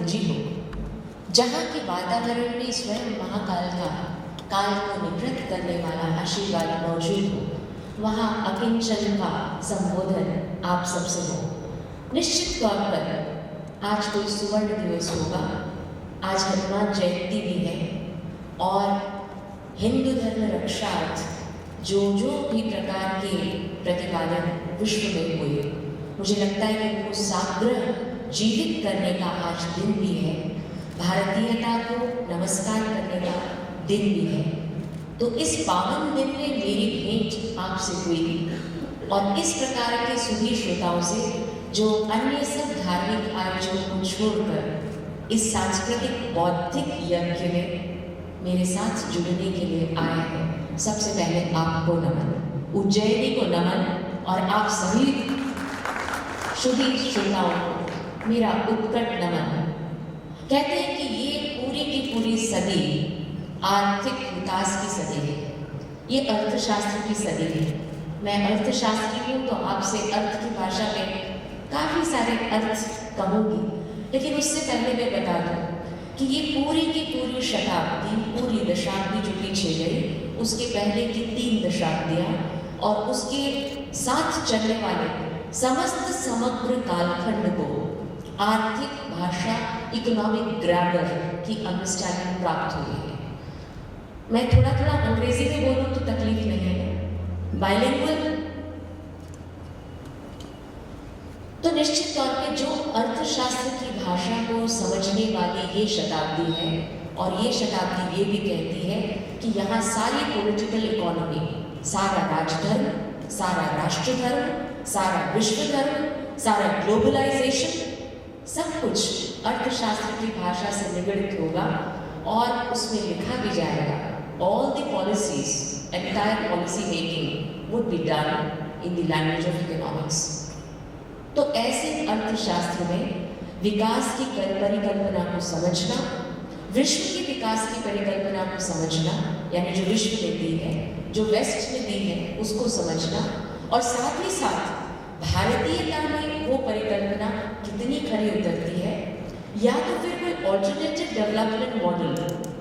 पूंजी हो, जहाँ के वातावरण में स्वयं महाकाल का काल को निवृत्त करने वाला आशीर्वाद मौजूद हो, वहाँ अकिंचन का संबोधन आप सबसे हो। निश्चित तौर पर आज कोई सुवर्ण दिवस होगा, आज हनुमान जयंती भी है और हिंदू धर्म रक्षार्थ जो भी प्रकार के प्रतिपादन विश्व में हुए, मुझे लगता है कि उनको साग्रह जीवित करने का आज दिन भी है, भारतीयता को नमस्कार करने का दिन भी है। तो इस पावन दिन में मेरी भेंट आपसे हुई और इस प्रकार के सुधी श्रोताओं से जो अन्य सब धार्मिक आयोजनों को छोड़कर इस सांस्कृतिक बौद्धिक यज्ञ में मेरे साथ जुड़ने के लिए आए हैं, सबसे पहले आपको नमन, उज्जैनी को नमन और आप सभी सुधी श्रोताओं को मेरा उत्कट नमन। कहते हैं कि ये पूरी की पूरी सदी आर्थिक विकास की सदी है, ये अर्थशास्त्र की सदी है। मैं अर्थशास्त्री हूँ तो आपसे अर्थ की भाषा में काफ़ी सारे अर्थ कहूँगी, लेकिन उससे पहले मैं बता दूँ कि ये पूरी की पूरी शताब्दी, पूरी दशाब्दी जो पीछे गई, उसके पहले की 3 दशाब्दियाँ और उसके साथ चलने वाले समस्त समग्र कालखंड को आर्थिक भाषा, इकोनॉमिक ग्रामर की अंडरस्टैंडिंग प्राप्त हुई है। मैं थोड़ा अंग्रेजी में बोलूँ तो तकलीफ नहीं है, बाइलिंगुअल। तो निश्चित तौर पे जो अर्थशास्त्र की भाषा को समझने वाली ये शताब्दी है, और ये शताब्दी ये भी कहती है कि यहाँ सारी पॉलिटिकल इकोनॉमी, सारा राजधर्म, सारा राष्ट्र धर्म, सारा विश्व धर्म, सारा ग्लोबलाइजेशन, सब कुछ अर्थशास्त्र की भाषा से निगड़ित होगा और उसमें लिखा भी जाएगा, all the policies, entire policy making would be done in the language of economics। तो ऐसे अर्थशास्त्र में विकास की परिकल्पना को समझना, विश्व की विकास की परिकल्पना को समझना, यानी जो विश्व ने दी है, जो वेस्ट ने दी है, उसको समझना, और साथ ही साथ भारतीयता में वो परिकल्पना कितनी खरी उतरती है, या तो फिर कोई ऑल्टरनेटिव डेवलपमेंट मॉडल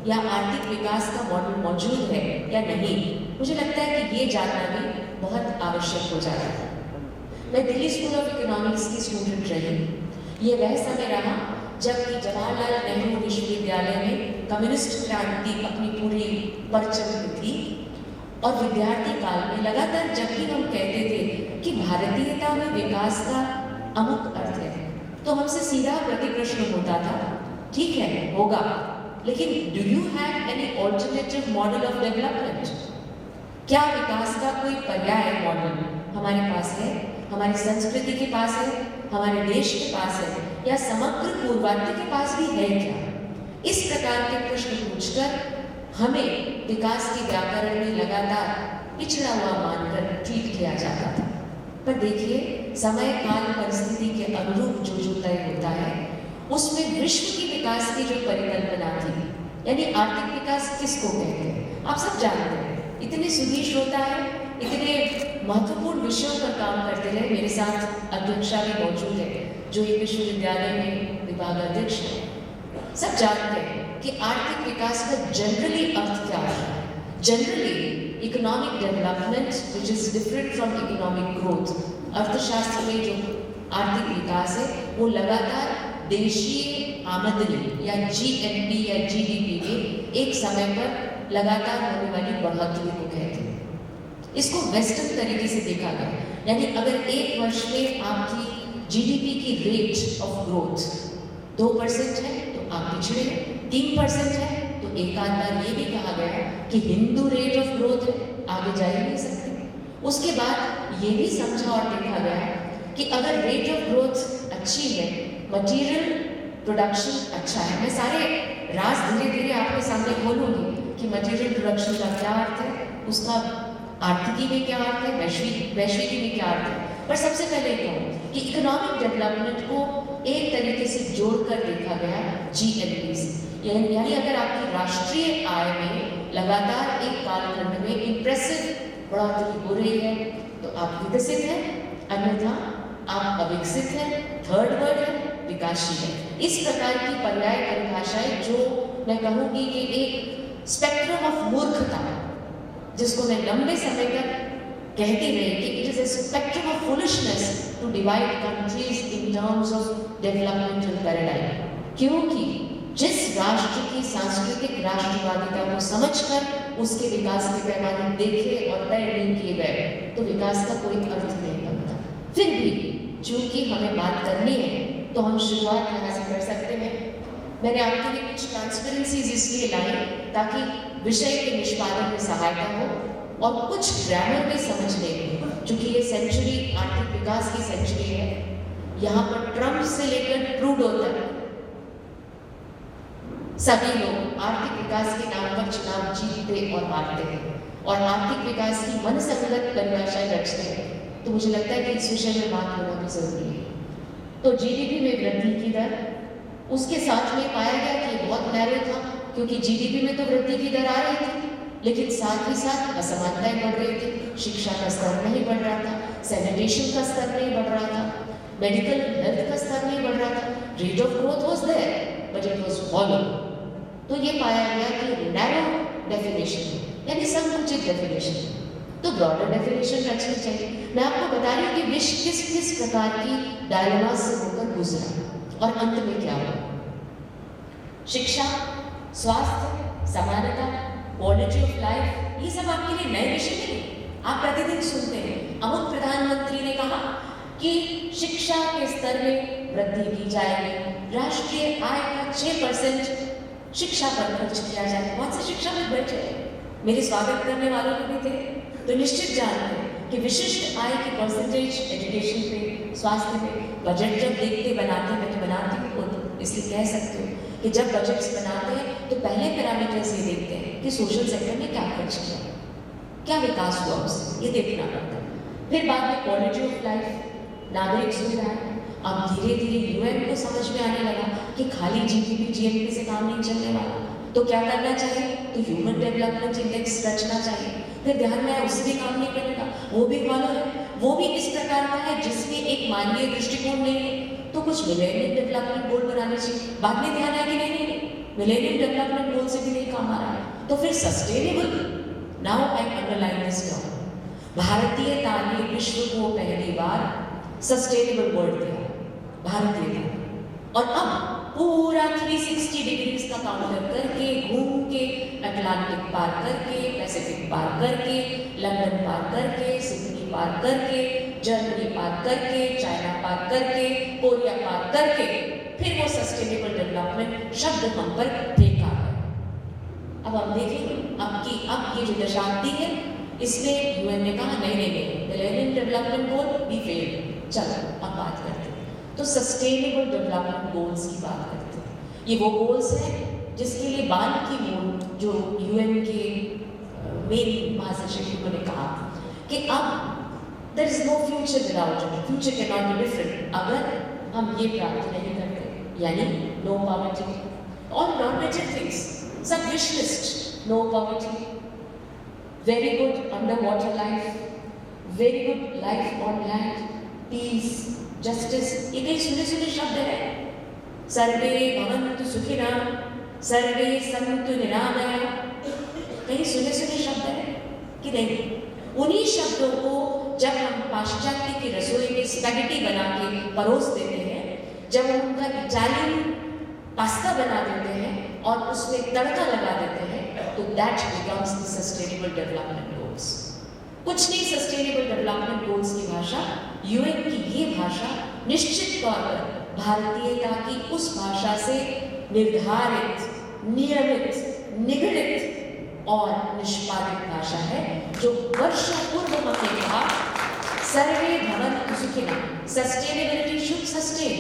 या आर्थिक विकास का मॉडल मौजूद है या नहीं, मुझे लगता है कि ये जानना भी बहुत आवश्यक हो जाता है। मैं दिल्ली स्कूल ऑफ इकोनॉमिक्स की स्टूडेंट रही। ये वह समय रहा जबकि जवाहरलाल नेहरू विश्वविद्यालय में कम्युनिस्ट क्रांति अपनी पूरी परचम में थी, और विद्यार्थी काल में लगातार जब भी हम कहते थे कि भारतीयता में विकास का अमुक अर्थ है, तो हमसे सीधा प्रतिप्रश्न होता था, ठीक है होगा, लेकिन do you have any alternative model of development? क्या विकास का कोई पर्याय मॉडल हमारे पास है, हमारी संस्कृति के पास है, हमारे देश के पास है, या समग्र पूर्वात्य के पास भी है क्या? इस प्रकार के प्रश्न पूछकर हमें विकास के व्याकरण में लगातार पिछड़ा हुआ मानकर ट्रीट किया जाता था। पर देखिए, समय काल परिस्थिति के अनुरूप जो तय होता है, उसमें विश्व की विकास की जो परिकल्पना थी, यानी आर्थिक विकास किसको कहते हैं, आप सब जानते हैं। इतने सुधी श्रोता है, इतने महत्वपूर्ण विषयों पर काम करते रहे। मेरे साथ अध्यक्षा भी मौजूद है जो एक विश्वविद्यालय में विभागाध्यक्ष है। सब जानते हैं कि आर्थिक विकास का जनरली अर्थ क्या है। Generally economic development which is different from economic growth, अर्थशास्त्र में जो आर्थिक विकास है वो लगातार देशीय आमदनी या जीएनपी या जीडीपी में एक समय पर लगातार होने वाली बढ़ोतरी को कहते हैं। इसको वेस्टर्न तरीके से देखा गया, यानी अगर एक वर्ष में आपकी जीडीपी की रेट ऑफ ग्रोथ 2% है तो आप पिछड़े हैं, 3% है तो एक आध बार ये भी कहा गया कि हिंदू रेट ऑफ ग्रोथ है, आगे जा ही नहीं सकते। उसके बाद ये भी समझा और देखा गया कि अगर रेट ऑफ ग्रोथ अच्छी है, मटेरियल प्रोडक्शन अच्छा है, मैं सारे राज धीरे धीरे आपके सामने खोलूंगी कि मटेरियल प्रोडक्शन का क्या अर्थ है, उसका आर्थिकी में क्या अर्थ है, वैश्विकी में क्या अर्थ है। पर सबसे पहले कहूँ कि इकोनॉमिक डेवलपमेंट को एक तरीके से जोड़कर देखा गया जीएनपी से, यानी अगर आपकी राष्ट्रीय आय में लगातार एक कालखंड में इंप्रेसिव बढ़ोतरी हो रही है तो आप विकसित हैं, अन्यथा आप अविकसित हैं, थर्ड वर्ल्ड है, विकासशील है। इस प्रकार की पर्याय परिभाषाएं जो मैं कहूँगी कि एक स्पेक्ट्रम ऑफ मूर्खता, जिसको मैं लंबे समय तक कहती रही कि it is a spectrum of foolishness to divide countries in terms of developmental paradigm। क्योंकि जिस राष्ट्र की सांस्कृतिक राष्ट्रवादिता को समझकर उसके विकास के पैमाने देखे और तय नहीं किए गए तो विकास का कोई अर्थ नहीं बनता। फिर भी चूंकि हमें बात करनी है तो हम शुरुआत यहाँ से कर सकते हैं। मैंने आपके लिए कुछ ट्रांसपेरेंसीज इसलिए लाई ताकि विषय के निष्पादन में सहायता हो और कुछ ग्रामर में समझने में, चूंकि ये सेंचुरी आर्थिक विकास की सेंचुरी है। यहाँ पर ट्रम्प से लेकर ट्रूडो तक सभी लोग आर्थिक विकास के नाम पर चुनाव जीतते और हारते हैं और आर्थिक विकास की मनसंगत परिभाषाएं रचते हैं। तो मुझे लगता है कि इस विषय में बात होना भी जरूरी है। तो जीडीपी में वृद्धि की दर, उसके साथ में पाया गया कि बहुत नैरो था, क्योंकि जीडीपी में तो वृद्धि की दर आ रही थी लेकिन साथ ही साथ असमानताएं बढ़ रही थी। शिक्षा का स्तर नहीं बढ़ रहा था, सैनिटेशन का स्तर नहीं बढ़ रहा था, मेडिकल हेल्थ का स्तर नहीं बढ़ रहा था। Rate of growth was there but it was hollow. तो ये पाया गया कि नैरो डेफिनेशन यानी संकुचित डेफिनेशन, तो ब्रॉडर डेफिनेशन रचनी चाहिए। मैं आपको बता रही हूँ कि विश्व किस किस प्रकार की डायलेमा से होकर गुजरा और अंत में क्या हुआ। शिक्षा, स्वास्थ्य, समानता, क्वालिटी ऑफ लाइफ, ये सब आपके लिए नए विषय नहीं। आप प्रतिदिन सुनते हैं अमुक प्रधानमंत्री ने कहा कि शिक्षा के स्तर में वृद्धि की जाएगी, राष्ट्रीय आय का 6% शिक्षा पर खर्च किया जाए। बहुत से शिक्षा में बैठे मेरे स्वागत करने वालों को भी थे, तो निश्चित जानते हैं कि विशिष्ट आय की परसेंटेज एजुकेशन पे, स्वास्थ्य पे बजट जब देखते बनाते, मैं तो बनाती हूँ खुद, इसलिए कह सकते हो कि जब बजट्स बनाते हैं तो पहले पैरामीटर्स ये देखते हैं कि सोशल सेक्टर में क्या खर्च किया, क्या विकास हुआ उससे, ये देखना पड़ता है। फिर बाद में क्वालिटी ऑफ लाइफ, नागरिक सुविधाएं। अब धीरे धीरे यूएन को समझ में आने लगा कि खाली जीडीपी जीएनपी से काम नहीं चलने वाला, तो क्या करना चाहिए, तो ह्यूमन डेवलपमेंट इंडेक्स रचना चाहिए। फिर ध्यान में आया उससे भी काम नहीं करेगा, वो भी फॉलो है, वो भी इस प्रकार का है जिसमें एक मानवीय दृष्टिकोण नहीं है, तो कुछ मिलेनियम डेवलपमेंट गोल बनाने चाहिए। बाद में ध्यान आया कि नहीं, मिलेनियम डेवलपमेंट गोल से भी नहीं काम आ रहा है, तो फिर sustainable. Now I underline this term. भारतीयता ने विश्व को पहली बार सस्टेनेबल वर्ल्ड दिया, भारतीय था। और अब पूरा 360 डिग्रीज का काउंटर करके, घूम के, अटलांटिक पार करके, पैसिफिक पार करके, लंदन पार करके, सिडनी पार करके, जर्मनी पार करके, चाइना पार करके, कोरिया पार करके, फिर वो सस्टेनेबल डेवलपमेंट शब्द हम पर फेंका है। अब हम देखें अब ये जो दशाब्दी है, इसमें यूएन ने कहा नहीं, मिलेनियम डेवलपमेंट गोल भी फेल। चलो अब बात करते हैं, तो सस्टेनेबल डेवलपमेंट गोल्स की बात करते हैं। ये वो गोल्स हैं जिसके लिए बान की मून, जो यूएन के मेन महासचिव, उन्होंने कहा कि अब there is no future without it, future can not be different अगर हम ये प्राप्त नहीं करते, यानी no poverty, all normative things, सब wish list, no poverty, very good underwater life, very good life on land, peace, justice, ये कई सुने शब्द है। सर्वे भवन्तु सुखिनः, सर्वे सन्तु निरामयाः, कई सुने शब्द है कि नहीं। उन्हीं शब्दों को जब हम पाश्चात्य की रसोई में स्पैगेटी बना के परोस देते हैं, जब हम उनका इटालियन पास्ता बना देते हैं और उसमें तड़का लगा देते हैं, तो that becomes the sustainable development goals. कुछ नहीं, सस्टेनेबल डेवलपमेंट गोल्स की भाषा, यूएन की ये भाषा निश्चित तौर पर भारतीयता की उस भाषा से निर्धारित, नियमित, निगडित और निष्पादित भाषा है जो वर्षों पूर्व हमने कहा सर्वे भवन्तु सुखिनः, sustainability should sustain,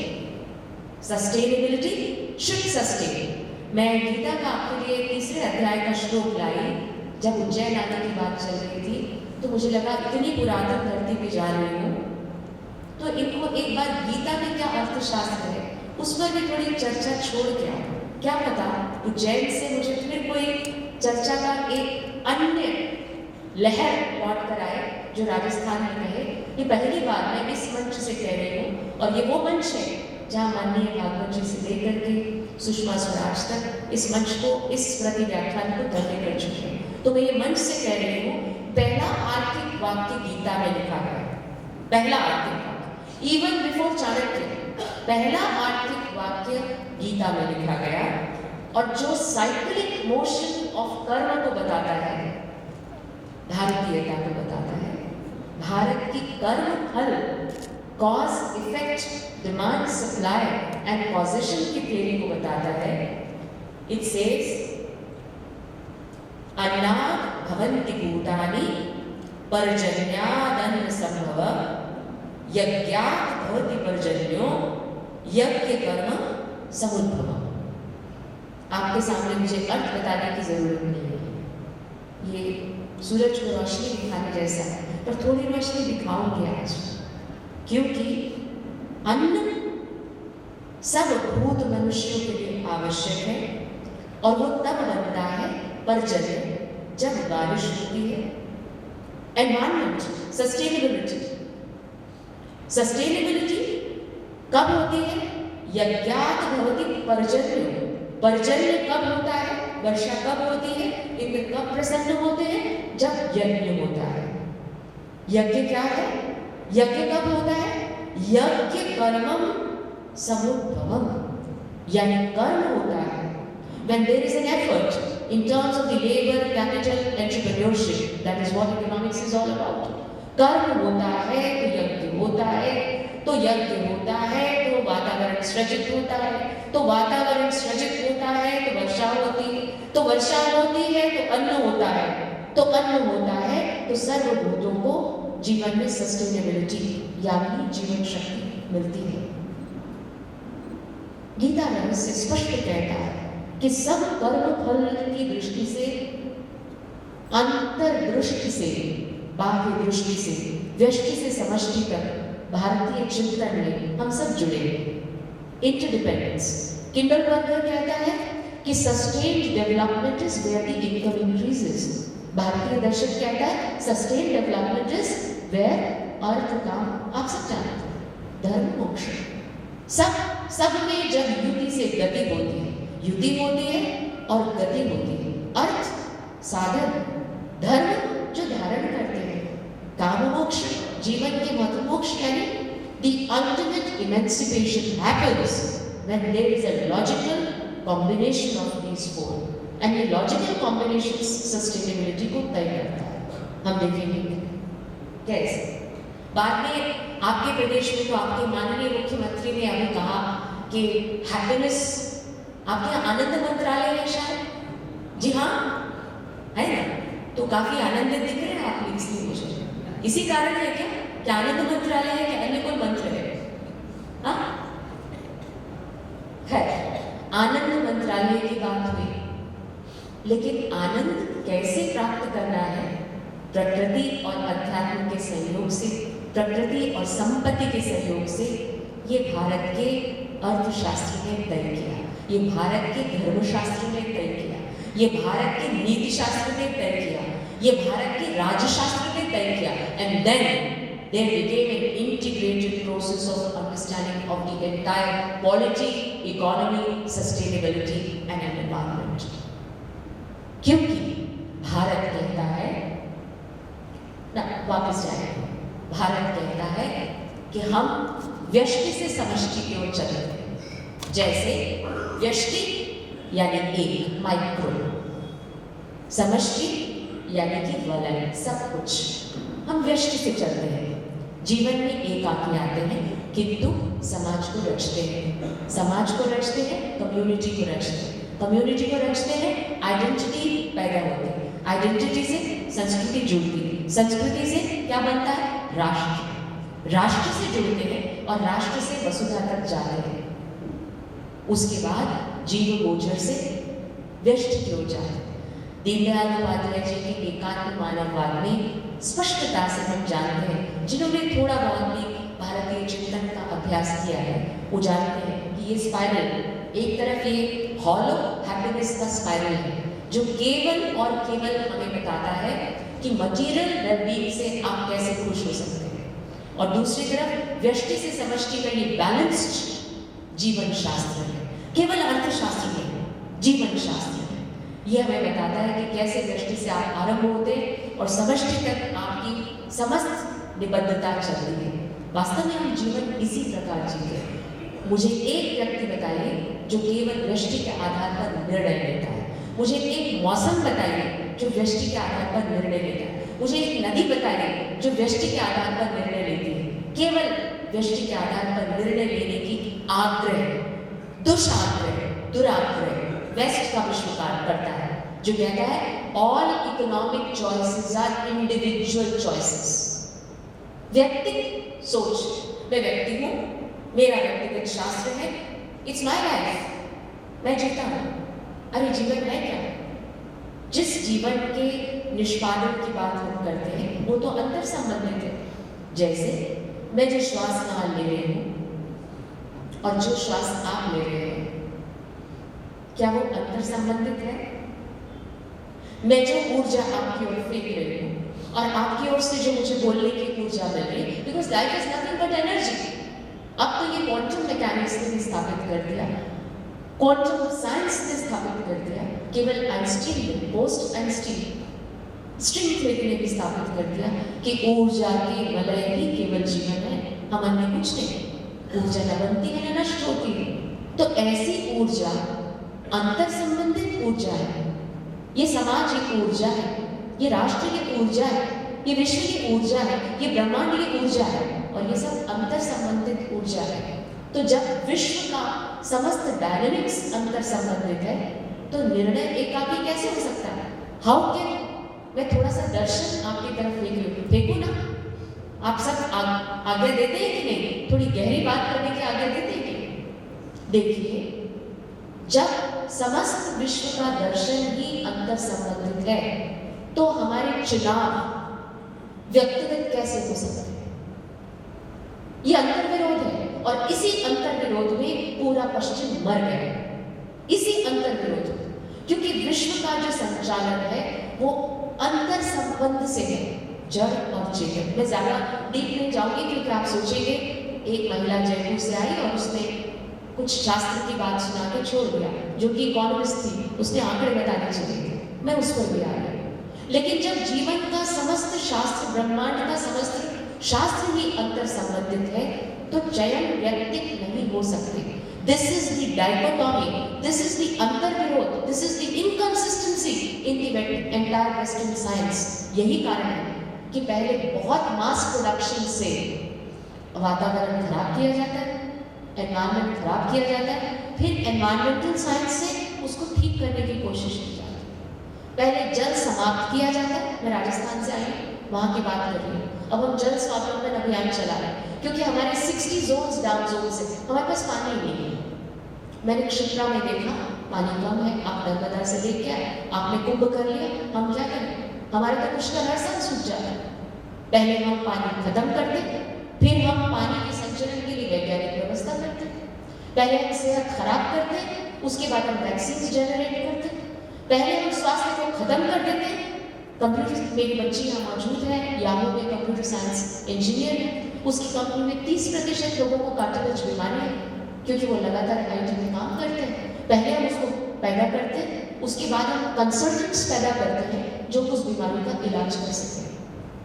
sustainability should sustain. मैं गीता का आपके लिए 3 अध्याय का श्लोक लाई। जब उज्जैन आने की बात चल रही थी तो मुझे लगा इतनी पुरातन धरती पे जा रही हूँ, तो इनको एक बार गीता में क्या अर्थशास्त्र है उस पर भी थोड़ी चर्चा छोड़ के आओ। क्या पता उज्जैन से मुझे फिर कोई चर्चा का एक अन्य लहर लौट कर आए जो राजस्थान में कहे कि पहली बार मैं इस मंच से कह रही हूँ, और ये वो मंच है जहाँ माननीय भागवत जी से लेकर के सुषमा स्वराज तक इस मंच को, इस प्रति व्याख्यान को धन्य कर चुके हैं। तो मैं ये मंच से कह रही हूँ, पहला आर्थिक वाक्य गीता में लिखा गया, पहला आर्थिक वाक्य, इवन बिफोर चाणक्य, पहला आर्थिक वाक्य गीता में लिखा गया। और जो साइक्लिक मोशन ऑफ कर्म को बताता है, भारतीयता को बताता है, भारत की कर्म फल, cause effect, demand supply and position की थ्योरी को बताता है। इट सेज अन्नात् भवन्ति भूतानि पर्जन्यादन्न संभव यज्ञात् भवति पर्जन्यो यज्ञ कर्म समुद्भव। आपके सामने मुझे अर्थ बताने की जरूरत नहीं है, ये सूरज को रोशनी दिखाने जैसा है, पर थोड़ी रोशनी दिखाऊंगी आज, क्योंकि अन्न सब भूत मनुष्यों के लिए आवश्यक है और वो तब बनता है पर्जन्य, जब बारिश होती है। एनवायरमेंट, सस्टेनेबिलिटी, सस्टेनेबिलिटी कब होती है? यज्ञात् भवति पर्जन्य। पर्जन्य कब होता है? वर्षा कब होती है? इंद्र कब प्रसन्न होते हैं? जब यज्ञ होता है। यज्ञ क्या है? यज्ञ कब होता है? यज्ञ कर्मम समुद्भवम, यानी कर्म होता है when there is an effort in terms of the labor, capital, entrepreneurship. That is what economics is all about. कर्म होता है तो यज्ञ होता है, तो यज्ञ होता है तो वातावरण सृजित होता है, तो वातावरण सृजित होता है तो वर्षा होती है, तो वर्षा होती है तो अन्न होता है, तो अन्न होता है तो सर्वभूतों को जीवन में सस्टेनेबिलिटी यानी जीवन शक्ति मिलती है। गीता रहस्य स्पष्ट कहता है कि सब कर्म फल की दृष्टि से, अंतर्दृष्टि से, बाह्य दृष्टि से, व्यष्टि से समष्टि तक भारतीय चिंतन में हम सब जुड़े हैं। इंटरडिपेंडेंस, किंडलबर्गर कहता है कि sustained development is where the income increases. भारतीय दर्शन कहता है सस्टेन्ड डेवलपमेंट इज वेयर अर्थ काम। आप सब जानते हैं, धर्म मोक्ष सब में जब युति से गति होती है, युति होती है और गति होती है। अर्थ साधन, धर्म जो धारण करते हैं, काम मोक्ष जीवन के मत मोक्ष, यानी the ultimate emancipation happens when there is a logical combination of these four, and ये logical combination sustainability को तय करता है। हम देखेंगे कैसे। बाद में आपके प्रदेश में तो आपके माननीय मुख्यमंत्री ने अभी कहा कि हैप्पीनेस, आपके यहाँ आनंद मंत्रालय है शायद, जी हाँ है ना, तो काफी आनंदित दिख रहे हैं आप, इसलिए मुझे इसी कारण है क्या कि आनंद मंत्रालय है कि अन्य कोई मंत्र है? हाँ, खैर आनंद मंत्रालय की बात हुई, लेकिन आनंद कैसे प्राप्त करना है? प्रकृति और अध्यात्म के सहयोग से, प्रकृति और संपत्ति के सहयोग से। ये भारत के अर्थशास्त्र ने तय किया, ये भारत के धर्मशास्त्र ने तय किया, ये भारत के नीति शास्त्र ने तय किया, ये भारत के राज्यशास्त्र ने तय किया। And then there became an integrated process of understanding of the entire polity, economy, sustainability and environment. क्योंकि भारत कहता है ना, वापस जाए, भारत कहता है कि हम व्यष्टि से समष्टि की ओर चलते हैं। जैसे व्यष्टि यानी एक, माइक्रो, समष्टि यानी कि वलय, सब कुछ हम व्यष्टि से चलते हैं। जीवन में एक आके आते हैं, किंतु समाज को रचते हैं, समाज को रचते हैं, कम्युनिटी को रचते हैं, कम्युनिटी को रचते हैं, आइडेंटिटी पैदा होती है, आइडेंटिटी से संस्कृति जुड़ती है, संस्कृति से क्या बनता है? राष्ट्र, राष्ट्र से जुड़ते हैं और राष्ट्र से वसुधा तक जाते हैं। उसके बाद जीव गोचर से व्यष्टि की ओर जाते हैं। दीनदयाल उपाध्याय जी के एकात्म मानववाद में स्पष्टता से हम जानते हैं, जिन्होंने थोड़ा बहुत भी भारतीय चिंतन का अभ्यास किया है, वो जानते हैं कि ये स्पाइरल, एक तरफ ये हॉलो हैप्पीनेस का स्पाइरल है, जो केवल और केवल हमें बताता है कि मटीरियल वेलबीइंग से आप कैसे खुश हो सकते हैं, और दूसरी तरफ व्यष्टि से समष्टि का ये बैलेंस्ड जीवन शास्त्र है, केवल अर्थशास्त्र नहीं है, जीवन शास्त्र है। यह हमें बताता है कि कैसे व्यष्टि से आप आरंभ होते और समष्टि तक आपकी समस्त निबद्धता चलती है। वास्तव में हम जीवन इसी प्रकार जीते हैं। मुझे एक व्यक्ति बताइए जो केवल व्यष्टि के आधार पर निर्णय लेता है। मुझे एक मौसम बताइए जो व्यष्टि के आधार पर निर्णय लेता है। मुझे एक नदी बताइए जो व्यष्टि के आधार पर निर्णय लेती है। केवल व्यष्टि के आधार पर निर्णय लेने की आग्रह, दुराग्रह, वेस्ट का विश्वकार करता है, जो कहता है all economic choices are individual choices. व्यक्तिगत सोच, मैं व्यक्ति हूं, मेरा व्यक्तिगत शास्त्र है, इट्स माय लाइफ, मैं जीता हूं। अरे जीवन है क्या? जिस जीवन के निष्पादन की बात हम करते हैं वो तो अंतर संबंधित है। जैसे मैं जो श्वास यहाँ ले रही हूं और जो श्वास आप ले रहे हैं, क्या वो अंतर संबंधित है? मैं जो ऊर्जा आपकी ओर फेंक रही हूँ और आपकी ओर से जो मुझे बोलने की ऊर्जा मिल रही है, because life is nothing but energy. अब तो ये क्वांटम मैकेनिक्स ने भी स्थापित कर दिया, क्वांटम साइंस ने स्थापित कर दिया, केवल आइंस्टीन ने, पोस्ट आइंस्टीन स्ट्रिंग थ्योरी ने भी स्थापित कर दिया कि ऊर्जा के वलय ही केवल जीवन है, हम अन्य कुछ नहीं। ऊर्जा न बनती है न नष्ट होती है। तो ऐसी ऊर्जा अंतर संबंधित ऊर्जा है। ये समाज की ऊर्जा है, ये राष्ट्र की ऊर्जा है, ये विश्व की ऊर्जा है, ये ब्रह्मांड की ऊर्जा है, और ये सब अंतर संबंधित ऊर्जा है। तो जब विश्व का समस्त डायनेमिक्स अंतर संबंधित है तो निर्णय एकाकी कैसे हो सकता है? हाउ कैन मैं थोड़ा सा दर्शन आपकी तरफ फेंकू ना, आप सब आगे देते हैं कि नहीं? थोड़ी गहरी बात करने की आगे देते हैं कि? देखिए, जब समस्त विश्व का दर्शन ही अंतर संबंधित है तो हमारे चुनाव व्यक्तिगत कैसे हो सकते हैं? ये अंतर विरोध है, और इसी अंतर विरोध में पूरा पश्चिम मर गया। इसी अंतर विरोध, क्योंकि विश्व का जो संचालन है वो अंतर संबंध से है, जड़ और चेतन। मैं ज्यादा डीप नहीं जाऊंगी क्योंकि आप सोचेंगे एक महिला जयपुर से आई और उसने कुछ शास्त्र की बात सुना के छोड़ दिया, जो कि इकोनॉमिस्ट थी, उसने आंकड़े बताने चले थे, मैं उस पर भी आ गई। लेकिन जब जीवन का समस्त शास्त्र, ब्रह्मांड का समस्त शास्त्र ही अंतर संबंधित है तो चयन व्यक्तिक नहीं हो सकते। This is the dichotomy, this is the अंतर विरोध, this is the inconsistency in the entire Western science। यही कारण है कि पहले बहुत मास प्रोडक्शन से वातावरण खराब किया जाता है, एनवायरनमेंट खराब किया जाता है, फिर एनवायरमेंटल साइंस से उसको ठीक करने की कोशिश की जाती है। पहले जल समाप्त किया जाता है, मैं राजस्थान से आई वहाँ की बात कर रही हूँ। अब हम जल स्वावलंबन अभियान चला रहे हैं क्योंकि हमारे 60 जोन्स डाउन जोन से हमारे पास पानी ही नहीं है। मैंने क्षिप्रा में देखा पानी कम है, आप नर्मदा से लेके आए, आपने कुंभ कर लिया, हम क्या करें? हमारे तो पुष्कर हर साल सूख जाता है। पहले हम पानी खत्म करते, फिर हम पानी के संचरण के लिए वैज्ञानिक व्यवस्था करते, पहले हम सेहत खराब करते, उसके बाद हम वैक्सीन जनरेट करते, पहले हम स्वास्थ्य को खत्म कर देते। कंप्यूटर, मेरी बच्ची यहाँ मौजूद है, याहू में कंप्यूटर साइंस इंजीनियर है, उसकी कंपनी में 30% लोगों को कार्टिलेज बीमारी है क्योंकि वो लगातार IT में काम करते हैं। पहले हम उसको पैदा करते हैं, उसके बाद हम कंसल्टेंट्स पैदा करते हैं जो उस बीमारी का इलाज कर सकें।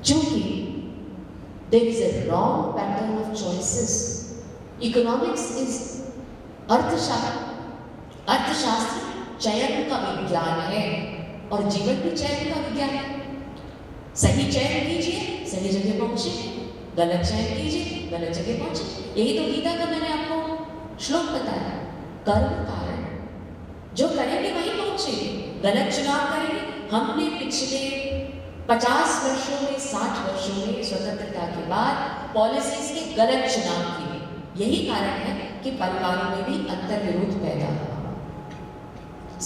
क्योंकि there is a wrong pattern of choices. Economics is अर्थशास्त्र चयन का विज्ञान है और जीवन भी चयन का विज्ञान है। सही चयन कीजिए, सही जगह पहुंचे, गलत चयन कीजिए, गलत जगह पहुंचे। यही तो गीता का मैंने आपको श्लोक बताया, कर्म कारण, जो करेंगे वही पहुंचेंगे। गलत चुनाव करेंगे। हमने पिछले 50 वर्षों में, 60 वर्षों में स्वतंत्रता के बाद पॉलिसीज के गलत चुनाव किए। यही कारण है कि परिवारों में भी अंतर विरोध पैदा हुआ।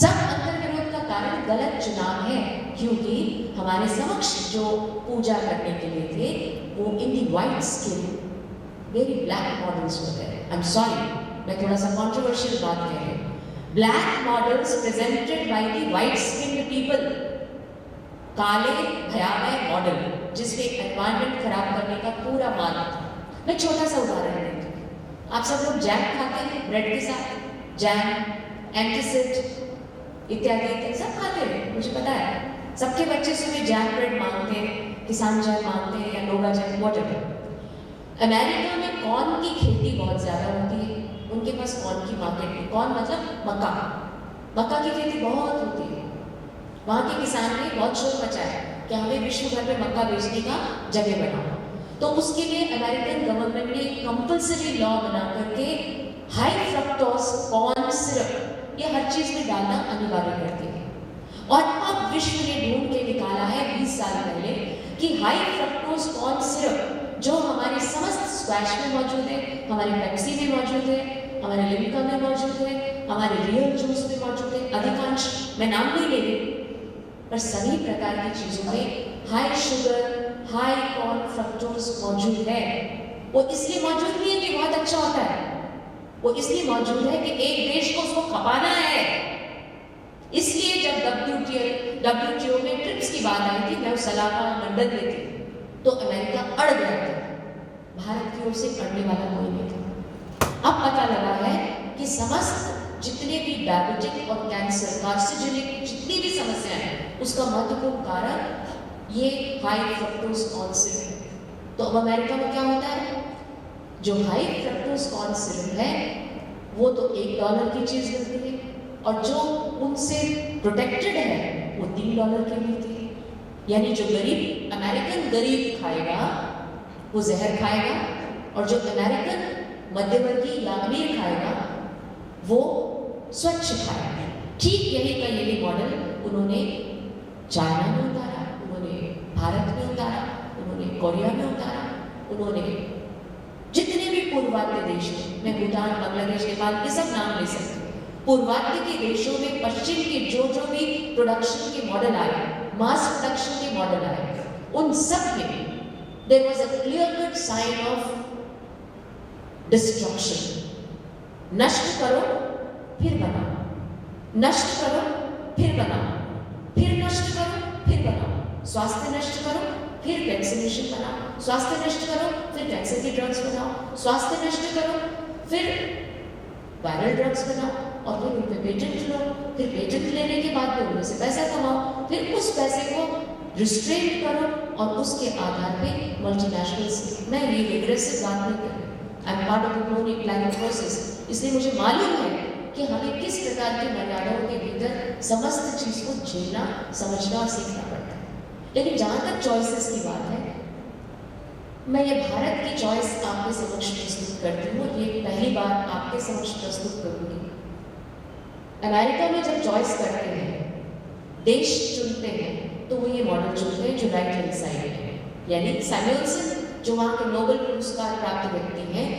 सब अंतर विरोध का कारण गलत चुनाव है, क्योंकि हमारे समक्ष जो पूजा करने के लिए थे वो in the white skin very black models हो गए। आई एम सॉरी, मैं थोड़ा सा कॉन्ट्रोवर्शियल बात कह रही हूँ। Black models presented by the white skinned people, काले भयावह मॉडल जिसमें एनवायरनमेंट खराब करने का पूरा मान था। मैं छोटा सा उदाहरण देती हूँ। आप सब लोग जैम खाते हैं ब्रेड के साथ, जैम, एंटीसिड इत्यादि इत्यादि सब खाते हैं, मुझे पता है। सबके बच्चे सुबह जैम ब्रेड मांगते हैं, किसान जैम मांगते हैं या नोगा जैम, व्हाटएवर। अमेरिका में कॉर्न की खेती बहुत ज्यादा होती है, उनके पास कॉर्न की मार्केट है। कॉर्न मतलब मक्का, मक्का की खेती बहुत होती है। वहाँ के किसान ने बहुत शोर मचाया कि हमें विश्व भर में मक्का बेचने का जगह बनाओ। तो उसके लिए अमेरिकन गवर्नमेंट ने कंपल्सरी लॉ बना करके हाई फ्रक्टोज कॉर्न सिरप ये हर चीज में डालना अनिवार्य कर दिया। और अब विश्व ने ढूंढ के निकाला है 20 साल पहले कि हाई फ्रक्टोज कॉर्न सिरप जो हमारे समस्त स्क्वैश में मौजूद है, हमारे पेप्सी में मौजूद है, हमारे लिम्का में मौजूद है, हमारे रियल जूस में मौजूद है, अधिकांश, मैं नाम नहीं ले रही, पर सभी प्रकार की चीजों में high sugar, high corn fructose मौजूद है। वो इसलिए मौजूद नहीं है कि बहुत अच्छा होता है, वो इसलिए मौजूद है कि एक देश को उसको खपाना है। इसलिए जब WTO में ट्रिप्स की बात आई थी, मैं उस सलाह का मंडन में थी, तो अमेरिका अड़ गया था, भारत की ओर से अड़ने वाला कोई नहीं था। अब पता लगा है कि समस्त जितने भी डायबिटिक और कैंसर, कार्सिनोजेनिक जितनी भी समस्याएं हैं, उसका महत्वपूर्ण कारण ये हाई फ्रक्टोज कॉर्न सिरप है। तो अब अमेरिका में क्या होता है, जो हाई फ्रक्टोज कॉर्न सिरप है वो तो $1 की चीज मिलती है, और जो उनसे प्रोटेक्टेड है वो $3 की मिलती है। यानी जो गरीब, अमेरिकन गरीब खाएगा वो जहर खाएगा, और जो अमेरिकन मध्यवर्गीय या अमीर खाएगा वो स्वच्छ खाएगा। ठीक यही का यही मॉडल उन्होंने चाइना में उतारा, उन्होंने भारत में उतारा, उन्होंने कोरिया में उतारा, उन्होंने जितने भी पूर्वात्य देश हैं, मैं भूटान, बांग्लादेश, नेपाल ये सब नाम ले सकती हूँ, पूर्वात्य के देशों में पश्चिम के जो भी प्रोडक्शन के मॉडल आए, मास प्रोडक्शन के मॉडल आए, उन सब में there was a clear-cut sign of destruction. नष्ट करो फिर बनाओ, नष्ट करो फिर बनाओ, फिर नष्ट करो फिर बनाओ, स्वास्थ्य नष्ट करो फिर वैक्सीनेशन बनाओ, स्वास्थ्य नष्ट करो फिर कैंसर की ड्रग्स बनाओ, स्वास्थ्य नष्ट करो फिर वायरल ड्रग्स बनाओ, और फिर उन पे पेटेंट लो, फिर पेटेंट लेने के बाद में उनमें से पैसा कमाओ, फिर उस पैसे को रिस्ट्रेन करो, और उसके आधार पे मल्टीनेशनल्स, मैं ये रिग्रेसिव बात नहीं कर रही, I am part of the planning process, इसलिए मुझे मालूम है कि हमें किस प्रकार की मर्यादाओं के भीतर समस्त चीज को झेलना, समझना और सीखना पड़ता है। लेकिन जहाँ तक चॉइसेस की बात है, मैं ये भारत की चॉइस आपके समक्ष प्रस्तुत करती हूँ, ये पहली बार आपके समक्ष प्रस्तुत करूँगी। अमेरिका में जब चॉइस करते हैं, देश चुनते हैं, तो वो ये मॉडल चुनते हैं जो राइट हैंड साइड है, यानी सैमुअल्सन जो वहाँ के नोबेल पुरस्कार प्राप्त व्यक्ति हैं,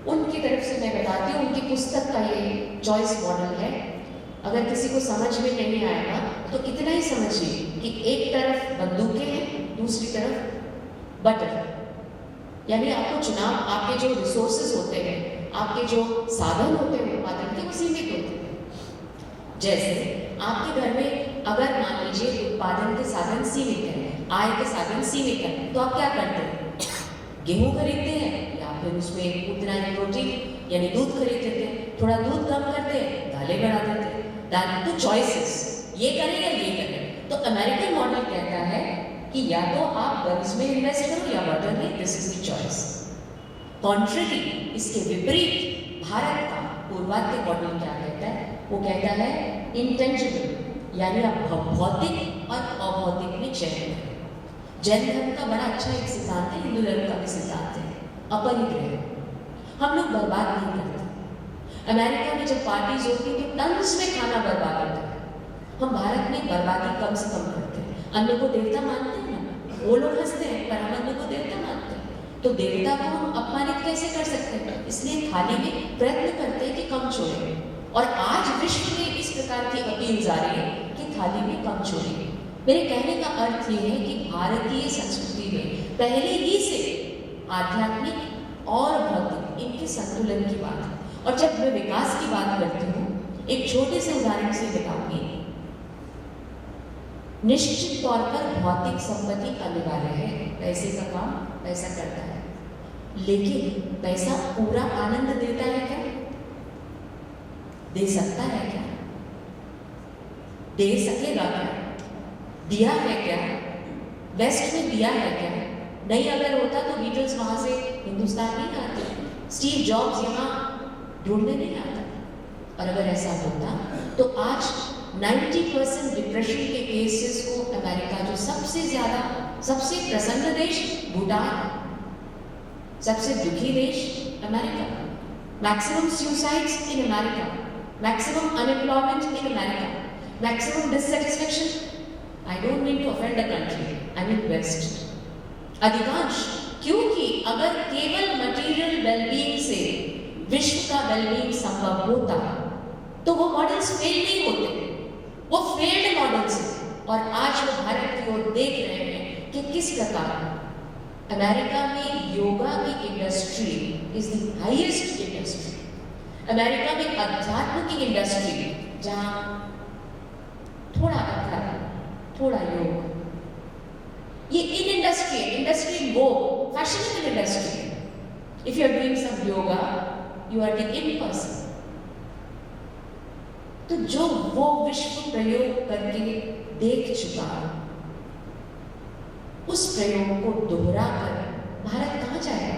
उनकी तरफ से मैं बताती हूँ, उनकी पुस्तक का ये चॉइस मॉडल है। अगर किसी को समझ में नहीं आएगा तो इतना ही समझिए कि एक तरफ बंदूकें हैं, दूसरी तरफ बटन, यानी आपको चुनाव, आपके जो रिसोर्सेज होते हैं, आपके जो साधन होते हैं उत्पादन के, वो सीमित होते हैं। जैसे आपके घर में अगर मान लीजिए उत्पादन के साधन सीमित हैं, आय के साधन सीमित हैं, तो आप क्या करते हैं, गेहूं खरीदते हैं, या फिर उसमें उतना ही प्रोटीन यानी दूध खरीद लेते हैं, थोड़ा दूध कम करते हैं, दालें बढ़ा देते हैं। दाल तो चॉइसेस, ये करें या ये करें। तो अमेरिकन मॉडल कहता है कि या तो आप गन्स में इन्वेस्ट करो या वाटर में, this is the choice. Contrary, इसके विपरीत भारत का पूर्वात्य मॉडल क्या कहता है, वो कहता है इंटेंजिबल, यानी आप भौतिक और अभौतिक में चयन करें। जैन धर्म का बड़ा अच्छा एक सिद्धांत है, हिंदू धर्म का भी सिद्धांत है, अपरिग्रह। हम लोग बर्बाद नहीं करते। अमेरिका में जब पार्टीज होती तो टन्स में खाना बर्बाद होता है, हम भारत में बर्बादी कम से कम करते हैं। अन्न को देवता मानते हैं ना, वो लोग हंसते हैं, पर हम अन्न को देवता मानते हैं। तो देवता को हम अपमानित कैसे कर सकते हैं, इसलिए थाली में प्रयत्न करते हैं कि कम छोड़े। और आज विश्व में इस प्रकार की अपील जारी है कि थाली में कम छोड़े। मेरे कहने का अर्थ ये है कि भारतीय संस्कृति में पहले ही से आध्यात्मिक और भौतिक इनके संतुलन की बात है। और जब मैं विकास की बात करती हूँ, एक छोटे से उदाहरण से बताऊंगी। निश्चित तौर पर भौतिक संपत्ति अनिवार्य है, पैसे का काम पैसा करता है, लेकिन पैसा पूरा आनंद देता है क्या? दे सकता है क्या? दे सकेगा क्या? दिया है क्या? वेस्ट में दिया है क्या? नहीं अगर होता तो बीटल्स वहां से हिंदुस्तान नहीं आते, स्टीव जॉब्स यहाँ ढूंढने नहीं आता। और अगर ऐसा होता तो आज 90% डिप्रेशन के केसेस को अमेरिका, जो सबसे ज्यादा, सबसे प्रसन्न देश भूटान, सबसे दुखी देश America, maximum suicides in America, maximum unemployment in America, maximum dissatisfaction. I don't mean to offend the country, I mean West. अधिकांश, क्योंकि अगर केवल मटेरियल वेलबींग से विश्व का वेलबींग संभव होता तो वो मॉडल्स फेल नहीं होते, वो फेल्ड मॉडल्स हैं। और आज वो भारत की ओर देख रहे हैं कि किस प्रकार अमेरिका में योगा की industry is the highest industry. America में अध्यात्म की इंडस्ट्री, जहां थोड़ा अध्यात्म, थोड़ा योग, ये इन इंडस्ट्री वो fashionable industry. If you are doing some yoga, you are the in person. तो जो वो विश्व प्रयोग करके देख चुका, उस प्रयोग को दोहरा कर भारत कहां जाएगा?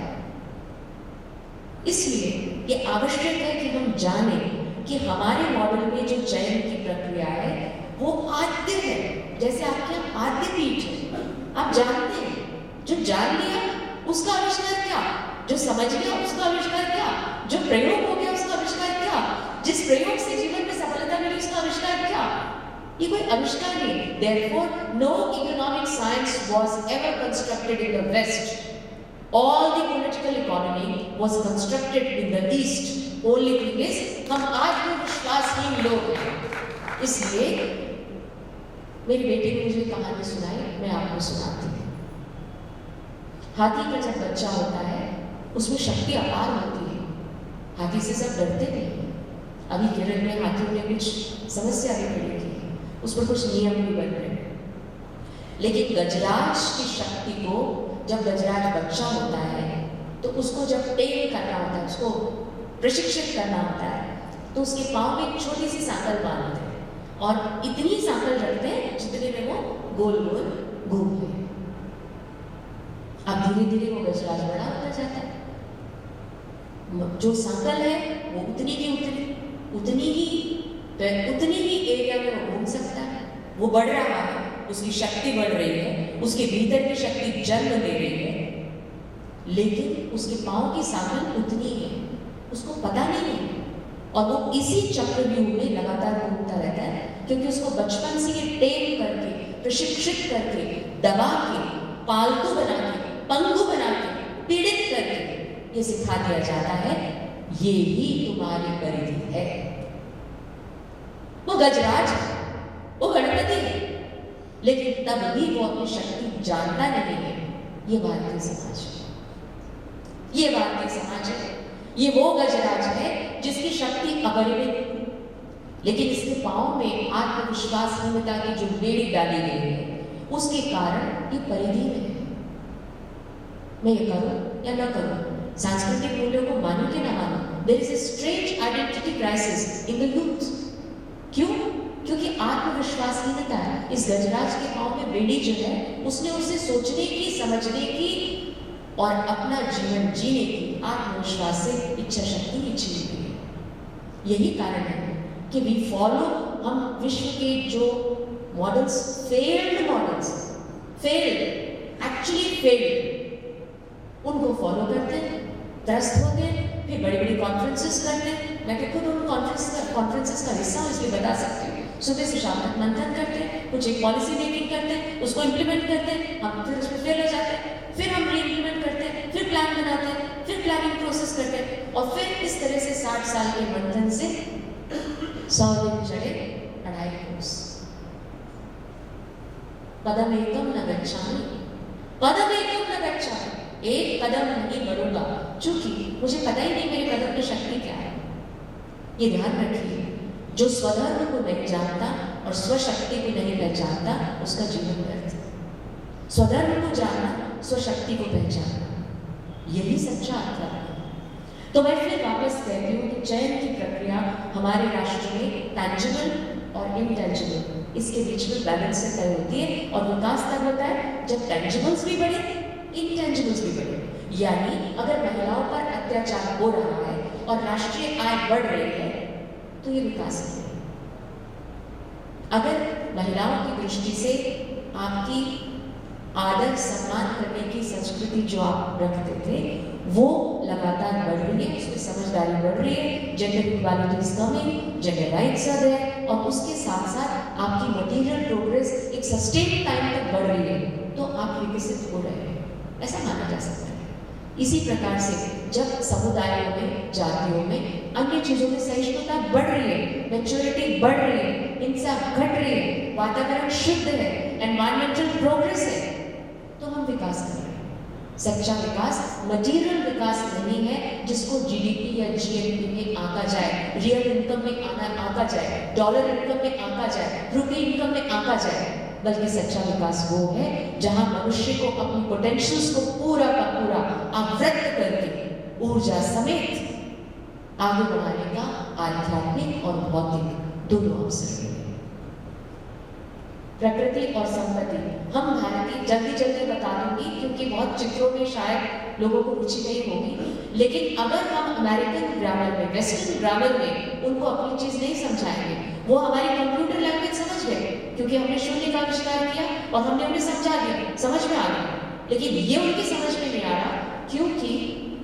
इसलिए ये आवश्यक है कि हम जाने कि हमारे मॉडल में जो चयन की प्रक्रिया है वो आद्य है, जैसे आपके यहाँ आद्य पीठ है। आप जानते हैं, जो जान लिया उसका आविष्कार क्या, जो समझ लिया उसका आविष्कार क्या, जो प्रयोग हो गया उसका आविष्कार क्या, जिस प्रयोग से जीवन में सफलता मिली उसका आविष्कार क्या। ये कोई आविष्कार नहीं। Therefore, no economic science was ever constructed in the West. All the political economy was constructed in the East. Only thing is, हम आज भी विश्वासहीन लोग हैं। इसलिए मेरी बेटी ने मुझे कहानी सुनाई, मैं आपको सुनाती हूँ। हाथी का जब बच्चा होता है उसमें शक्ति अपार होती है, हाथी से सब डरते नहीं। अभी केरल में हाथियों ने कुछ समस्या भी खड़ी की, उस पर कुछ नियम भी बन रहे हैं। लेकिन गजराज की शक्ति को, जब गजराज बच्चा होता है तो उसको जब टेम करना होता है, उसको प्रशिक्षित करना होता है, तो उसके पाँव में एक छोटी सी सांकल बांधते हैं और इतनी सांकल रखते हैं जितने में वो गोल गोल घूमते हैं। अब धीरे धीरे वो गजराज बड़ा होता जाता है, जो सांकल है वो उतनी ही एरिया में वो घूम सकता है। वो बढ़ रहा है, उसकी शक्ति बढ़ रही है, उसके भीतर की शक्ति जन्म दे रही है, लेकिन उसके पाँव की सांकल उतनी है, उसको पता नहीं है। और वो इसी चक्रव्यूह में लगातार घूमता रहता है, क्योंकि उसको बचपन से ये टेम करके, प्रशिक्षित करके, दबा के, पालतू बना के, पंगु बना के, पीड़ित करके ये सिखा दिया जाता है, ये ही तुम्हारी परिधि है। वो गजराज, वो गणपति है, लेकिन तब भी वो अपनी शक्ति जानता नहीं है। ये भारतीय समाज है, ये भारतीय समाज है। ये वो गजराज है जिसकी शक्ति अपरिमित, लेकिन इसके पाँव में आत्मविश्वासहीनता की जो बेड़ी डाली गई है, उसके कारण ये परिधि में है। मैं ये करूं या न करूं, सांस्कृतिक मूल्यों को मानूं कि न मानूं, there is a strange identity crisis in the youth. क्यों? क्योंकि आत्मविश्वासहीनता है। इस गजराज के पाँव में बेड़ी जो है, उसने उसे सोचने की, समझने की और अपना जीवन जीने की आत्मविश्वास से इच्छा शक्ति ही छीन ली है। यही कारण है कि वी फॉलो, हम विश्व के जो models, failed models, actually failed, उनको फॉलो करते हैं, त्रस्त होते हैं, फिर बड़ी बड़ी कॉन्फ्रेंसेस करते हैं। मैं खुद उन कॉन्फ्रेंसेस का हिस्सा हूँ, इसलिए बता सकती हूँ। सुबह से शाम तक मंथन करते हैं, कुछ एक पॉलिसी मेकिंग करते हैं, उसको इम्प्लीमेंट करते हैं, हम फिर उसमें फेल हो जाते हैं, फिर हम री-इम्प्लीमेंट करते हैं, फिर प्लान बनाते हैं, फिर प्लानिंग प्रोसेस करते हैं, और फिर इस तरह से 60 साल के मंथन से 100 दिन चढ़े 2.5 कोस। पदम एकम न गच्छामि, पदम एकम न गच्छामि, एक कदम नहीं बढ़ूंगा, क्योंकि मुझे पता ही नहीं मेरे कदम की शक्ति क्या है। ये ध्यान रखिए, जो स्वधर्म को नहीं जानता और स्वशक्ति को नहीं पहचानता, उसका जीवन व्यर्थ है। स्वधर्म को जानना, स्वशक्ति को पहचानना। यही सच्चा अध्यात्म है। तो मैं फिर वापस कहती हूँ कि चयन की प्रक्रिया हमारे राष्ट्र में टैंजिबल और इनटैंजिबल इसके बीच में बैलेंस से तय होती है, और विकास तब होता है जब टैंजिबल्स भी बढ़े, इंटेंजिबल्स भी बढ़े। यानी अगर महिलाओं पर अत्याचार हो रहा है और राष्ट्रीय आय बढ़ रही है तो ये विकास है। अगर महिलाओं की दृष्टि से आपकी आदर सम्मान करने की संस्कृति जो आप रखते थे वो लगातार बढ़ रही है, उसमें समझदारी बढ़ रही है, gender equality is coming, gender rights are there, और उसके साथ साथ आपकी मटेरियल प्रोग्रेस एक सस्टेन टाइम तक बढ़ रही है, तो आप विकसित हो रहे हैं, ऐसा माना जा सकता है। इसी प्रकार से जब समुदायों में, जातियों में, अन्य चीजों में सहिष्णुता बढ़ रही है, मैच्योरिटी बढ़ रही है, हिंसा घट रही है, वातावरण शुद्ध है, एनवायरमेंटल प्रोग्रेस है, तो हम विकास कर रहे हैं। सच्चा विकास मटेरियल विकास नहीं है जिसको जीडीपी या जीएनपी में आंका जाए, रियल इनकम में आंका जाए, डॉलर इनकम में आंका जाए, रुपये इनकम में आंका जाए, बल्कि सच्चा विकास वो है जहां मनुष्य को अपनी पोटेंशियल्स को पूरा का पूरा आवृत्त करके ऊर्जा समेत आगे बढ़ाने का आध्यात्मिक और भौतिक दोनों अवसर है। प्रकृति और संपत्ति हम भारतीय जल्दी बता दूंगी क्योंकि बहुत चित्रों में शायद लोगों को रुचि नहीं होगी, लेकिन अगर हम अमेरिकन ग्रामर में, वेस्टर्न ग्रामर में उनको अपनी चीज नहीं समझाएंगे, वो हमारी कंप्यूटर लैंग्वेज समझ गए क्योंकि हमने शून्य का आविष्कार किया और हमने उन्हें समझा दिया, समझ में आ गया, लेकिन ये उनकी समझ में नहीं आ रहा क्योंकि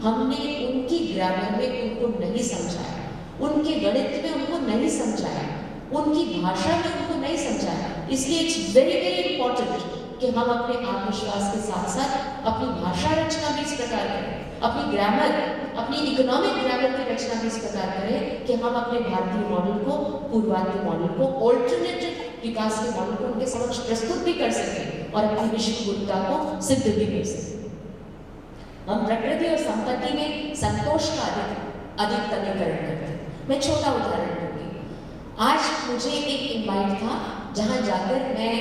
हमने उनकी ग्रामर में उनको नहीं समझाया, उनके गणित में उनको नहीं समझाया, उनकी भाषा में उनको नहीं समझाया। इसलिए इट्स वेरी वेरी इंपॉर्टेंट कि हम अपने आत्मविश्वास के साथ साथ अपनी भाषा रचना भी इस प्रकार करें, अपनी ग्रामर, अपनी इकोनॉमिक ग्रामर की रचना भी इस प्रकार करें कि हम अपने भारतीय मॉडल को, पूर्वात्य मॉडल को, ऑल्टरनेटिव विकास के मॉडल को उनके समक्ष प्रस्तुत भी कर सकें और अपनी विश्व गुरुता को सिद्ध भी कर सकें। हम प्रकृति और संपत्ति में संतोष का अधिकतमीकरण करते हैं। मैं छोटा उदाहरण दूंगी। आज मुझे एक इनवाइट था जहां जाकर मैं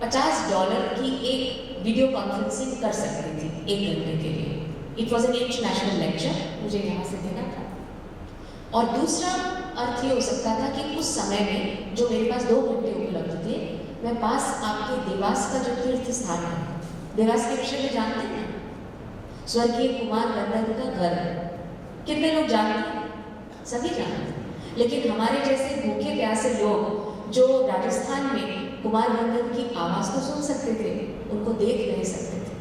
$50 की एक वीडियो कॉन्फ्रेंसिंग कर सकती थी 1 घंटे के लिए। It was an international lecture, मुझे यहाँ से देना था। और दूसरा अर्थ ये हो सकता था कि उस समय में जो मेरे पास 2 घंटे उपलब्ध थे, मैं पास आपके देवास का जो तीर्थ स्थान है, देवास के विषय में जानते हैं, स्वर्गीय कुमार गंधर्व का घर, कितने लोग जानते हैं? सभी जानते हैं, लेकिन हमारे जैसे भूखे प्यासे लोग जो राजस्थान में कुमार गंधर्व की आवाज तो सुन सकते थे, उनको देख नहीं सकते थे,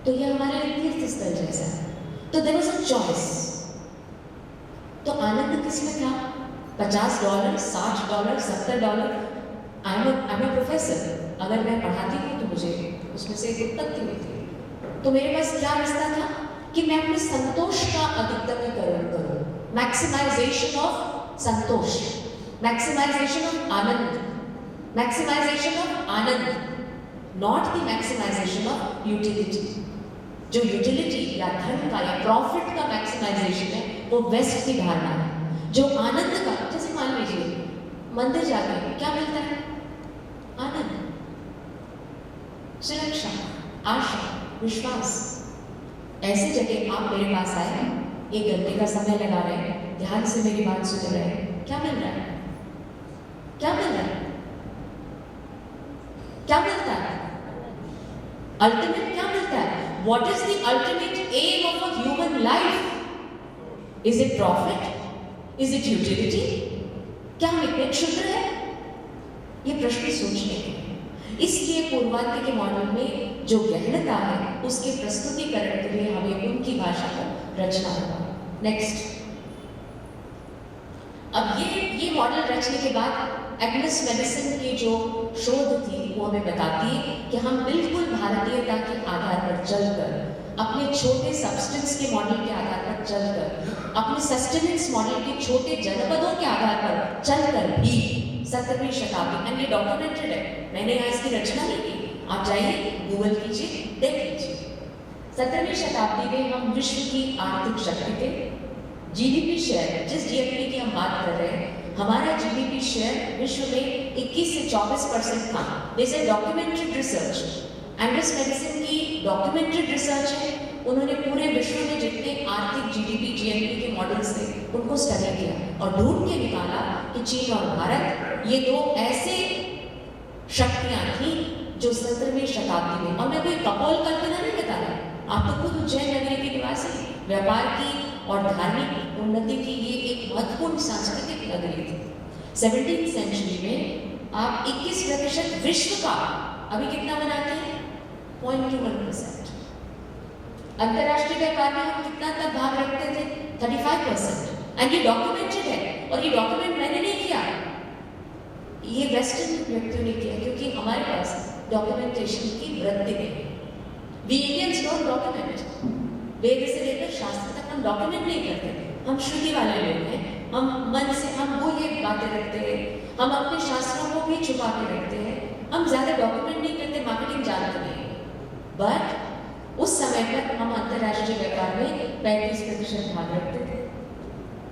तो ये हमारे लिए तीर्थ स्थल जैसा है। तो देयर वाज अ चॉइस। तो आनंद किसमें था? $50, $60, $70। आई एम अ प्रोफेसर, अगर मैं पढ़ाती हूँ तो मुझे उसमें से एक उत्पत्ति होती है। तो मेरे पास क्या रास्ता था कि मैं अपने संतोष का अधिकतमीकरण करूँ, मैक्सिमाइजेशन ऑफ संतोष, मैक्सिमाइजेशन ऑफ आनंद, मैक्सिमाइजेशन ऑफ आनंद, not the maximisation of utility. जो यूटिलिटी या धन का या प्रॉफिट का मैक्सिमाइजेशन है वो वेस्ट की धारणा है। जो आनंद का, जैसे मान लीजिए मंदिर जाके क्या मिलता है? आनंद, सुरक्षा, आशा, विश्वास। ऐसी जगह आप मेरे पास आए, 1 घंटे का समय लगा रहे हैं, ध्यान से मेरी बात सुन रहे हैं, क्या मिल रहा है? क्या मिल रहा है? क्या मिलता है? अल्टीमेट क्या मिलता है? What is the ultimate aim of a human life? Is it profit? Is it utility? क्या हम इतने क्षुद्र हैं? ये प्रश्न सोचने के। इसलिए पूर्वात्य के मॉडल में जो गहनता है उसके प्रस्तुतिकरण के लिए हमें उनकी भाषा को रचना होगा। नेक्स्ट, अब ये मॉडल रचने के बाद एग्नेस मेडिसिन की जो शोध थी वो हमें बताती है कि हम बिल्कुल भारतीयता के आधार पर चलकर, अपने छोटे सब्सटेंस के मॉडल के आधार पर चलकर, अपने सस्टेनेंस मॉडल के छोटे जनपदों के आधार पर चलकर भी 17वीं शताब्दी, एंड ये डॉक्यूमेंटेड है, मैंने यहाँ इसकी रचना नहीं की, आप जाइए गूगल कीजिए, देख लीजिए। 17वीं शताब्दी में हम विश्व की आर्थिक शक्ति थे। जीडीपी शेयर, जिस जीडीपी की हम बात कर रहे हैं, हमारा जीडीपी शेयर विश्व में 21 से 24% था। This is documented research, Agnes medicine की डॉक्यूमेंटेड रिसर्च है उन्होंने पूरे विश्व में जितने आर्थिक जीडीपी जीएनपी के मॉडल्स थे उनको स्टडी किया और ढूंढ के निकाला कि चीन और भारत ये दो ऐसे शक्तियां थी जो 17वीं शताब्दी में, और मैं कोई कपोल कल्पना नहीं बता रहा, आप तो खुद उज्जैन नगरी के निवासी, व्यापार की और धार्मिक उन्नति की ये एक महत्वपूर्ण सांस्कृतिक नगरी थी। 17वीं सेंचुरी में आप 21% विश्व का अभी कितना बनाते हैं? 0.21%। अंतरराष्ट्रीय व्यापार में हम कितना तक भाग रखते थे? 35%। एंड ये डॉक्यूमेंटेड है, और ये डॉक्यूमेंट मैंने नहीं किया, ये वेस्टर्न व्यक्तियों ने किया, क्योंकि हमारे पास डॉक्यूमेंटेशन की वृत्ति नहीं। We Indians don't document. Veda से लेकर शास्त्र तक हम डॉक्यूमेंट नहीं करते, हम श्रुति वाले लोग हैं, हम मन से हम वो ये बातें रखते हैं, हम अपने शास्त्रों को भी छुपा के रखते हैं, हम ज्यादा डॉक्यूमेंट नहीं करते, मार्केटिंग जानते नहीं। बट उस समय पर हम अंतरराष्ट्रीय व्यापार में 35% भाग रखते थे।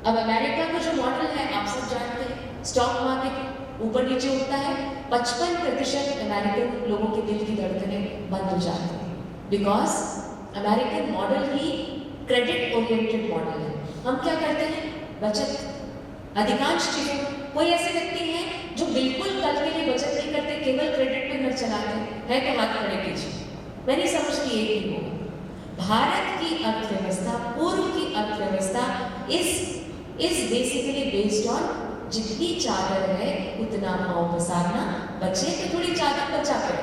अब अमेरिका का जो मॉडल है आप सब जानते हैं, स्टॉक मार्केट ऊपर नीचे उठता है, 55% अमेरिकन लोगों के दिल की धड़कनें बंद हो जाती हैं, because American model he credit oriented model है। हम क्या करते हैं? बचत। अधिकांश चीजों, कोई ऐसे व्यक्ति हैं जो बिल्कुल कल के लिए बचत नहीं करते, केवल क्रेडिट पे घर चलाते हैं तो हाथ खड़े कीजिए। मैं नहीं समझती एक ही होगा। भारत की अर्थव्यवस्था, पूर्व की अर्थव्यवस्था इज बेसिकली बेस्ड ऑन जितनी चादर है उतना पाँव पसारना, बचे तो थोड़ी चादर बचा कर,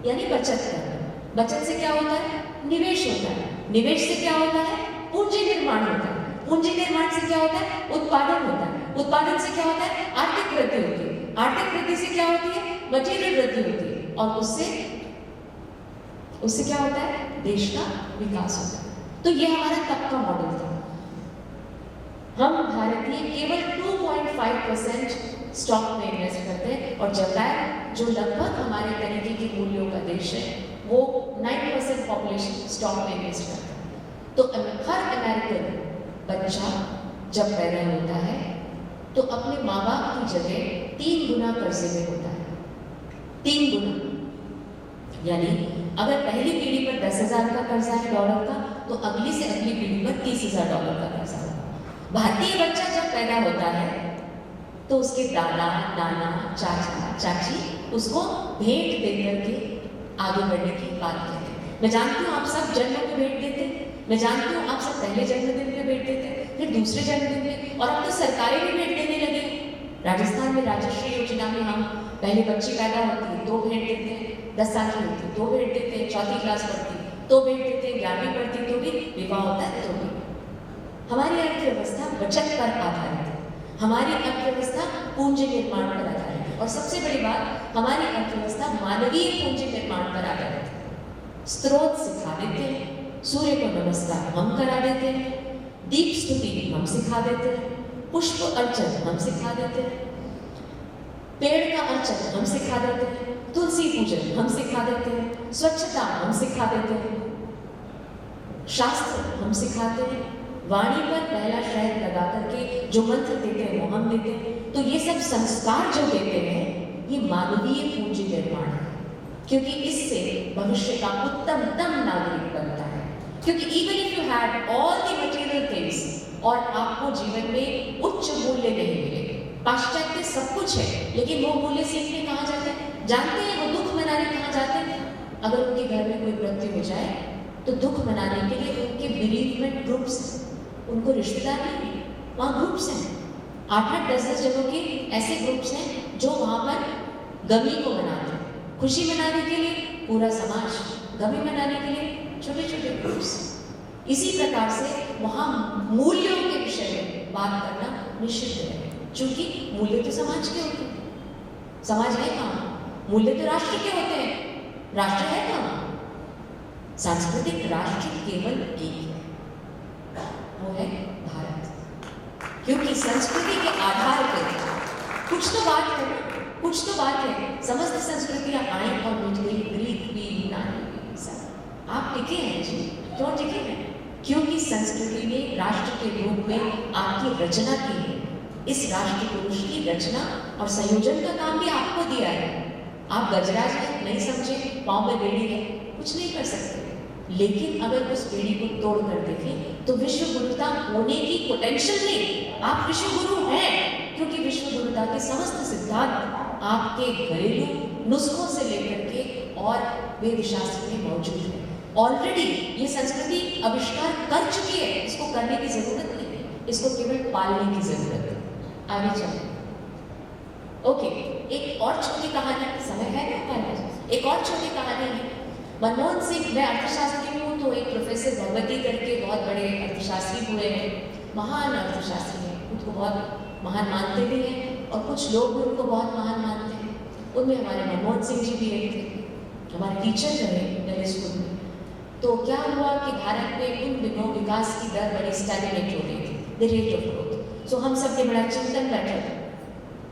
यानी बचत करना। बचत से क्या होता है? निवेश होता है। निवेश से क्या होता है? पूंजी निर्माण होता है। पूंजी निर्माण से क्या होता है? उत्पादन होता है। उत्पादन से क्या होता है? आर्थिक वृद्धि होती है। आर्थिक वृद्धि से क्या होती है? मटेरियल वृद्धि होती है, और उससे क्या होता है? देश का विकास होता है। तो ये हमारा तब का मॉडल था। हम भारतीय केवल 2.5% स्टॉक में इन्वेस्ट करते हैं, और जापान जो लगभग हमारे तरीके के मूल्यों का देश है, वो 9% पॉपुलेशन स्टॉक में इन्वेस्ट करता है। तो हर अमेरिकन बच्चा जब पैदा होता है तो अपने माँ बाप की जगह 3 गुना कर्जे में होता है। 3 गुना, यानी अगर पहली पीढ़ी पर 10,000 का कर्जा है डॉलर का, तो अगली से अगली पीढ़ी पर 30,000 डॉलर का कर्जा होगा। भारतीय बच्चा जब पैदा होता है तो उसके दादा, नाना, चाचा, चाची उसको भेंट देकर के आगे बढ़ने की बात कहते हैं। मैं जानती हूँ आप सब जन्म को भेंट देते हैं, मैं जानती हूँ आप सब पहले जन्मदिन पे भेंट देते हैं, फिर दूसरे जन्मदिन पे, और अब तो सरकारें भी भेंट देने लगे। राजस्थान में राजश्री योजना में हम पहले बच्ची पैदा होती है तो भेंट देते हैं, 10 साल की होती तो भेंट देते हैं, 4वीं क्लास पढ़ती तो भेंट देते हैं, 11वीं पढ़ती तो भी, विवाह होता है तो भी। हमारी अर्थव्यवस्था बचत पर आधारित है, हमारी अर्थव्यवस्था पूंजी निर्माण पर आधारित है, और सबसे बड़ी बात, हमारी अर्थव्यवस्था मानवीय पूंजी निर्माण पर आधारित है। स्रोत सिखा देते हैं, सूर्य को नमस्कार हम करा देते हैं, दीप स्तुति हम सिखा देते हैं, पुष्प अर्चन हम सिखा देते हैं, पेड़ का अर्चन हम सिखा देते हैं, तुलसी पूजन हम सिखा देते हैं, स्वच्छता हम सिखा देते हैं, शास्त्र हम सिखाते हैं, वाणी पर पहला शहद लगा करके जो मंत्र देते हैं वो हम देते हैं। तो ये सब संस्कार जो देते हैं ये मानवीय पूंजी निर्माण है, क्योंकि इससे भविष्य का उत्तम नागरिक बनता है। क्योंकि even if you had all the material things और आपको जीवन में उच्च मूल्य नहीं मिले, पाश्चात्य सब कुछ है, लेकिन वो मूल्य सीखने कहाँ जाते हैं? जानते हैं वो दुख मनाने कहाँ जाते हैं? अगर उनके घर में कोई मृत्यु हो जाए तो दुख मनाने के लिए उनके बेरीफमेंट ग्रुप्स हैं, उनको रिश्तेदार नहीं, वहाँ ग्रुप्स हैं, 8-8, 10-10 जगहों के ऐसे ग्रुप्स हैं जो वहाँ पर गमी को मनाते हैं। खुशी मनाने के लिए पूरा समाज, गमी मनाने के लिए छोटे छोटे ग्रुप्स। इसी प्रकार से वहाँ मूल्यों के विषय में बात करना निश्चित है, क्योंकि मूल्य तो समाज के होते हैं, समाज है कहाँ? मूल्य तो राष्ट्र के होते हैं, राष्ट्र है कहाँ? सांस्कृतिक राष्ट्र केवल एक है, वो है भारत। क्योंकि संस्कृति के आधार पर कुछ तो बात है, कुछ तो बात है। समस्त संस्कृतियां आई और मिट गई, ग्रीक भी, यूनानी भी, सब। आप टिके हैं जी, क्यों टिके हैं? क्योंकि संस्कृति ने राष्ट्र के रूप में आपकी रचना की है। इस राष्ट्र पुरुष की रचना और संयोजन का काम भी आपको दिया है। आप गजराज हैं, नहीं समझे, पाँव में बेड़ी है, कुछ नहीं कर सकते। लेकिन अगर उस बेड़ी को तोड़ कर देखें तो विश्व गुरुता होने की पोटेंशियल नहीं, आप विश्व गुरु हैं, क्योंकि विश्व गुरुता के समस्त सिद्धांत आपके घरेलू नुस्खों से लेकर के और वेद शास्त्र में मौजूद है। ऑलरेडी ये संस्कृति आविष्कार कर चुकी है, इसको करने की जरूरत नहीं है, इसको केवल पालने की जरूरत है। आगे चलें। ओके, एक और छोटी कहानी, समय है ना, एक और छोटी कहानी है। मनमोहन सिंह, मैं अर्थशास्त्री हूँ तो एक प्रोफेसर भगवती करके बहुत बड़े अर्थशास्त्री हुए हैं, महान अर्थशास्त्री हैं, उनको बहुत महान मानते भी हैं और कुछ लोग भी उनको बहुत महान मानते हैं। उनमें हमारे मनमोहन सिंह जी भी एक थे, हमारे टीचर रहे दिल्ली स्कूल में। तो क्या हुआ कि भारत में उन दिनों विकास की दर बड़ी स्टैग्नेट हो रही थी, द रेट ऑफ ग्रोथ। सो हम सब ने बड़ा चिंतन बैठक,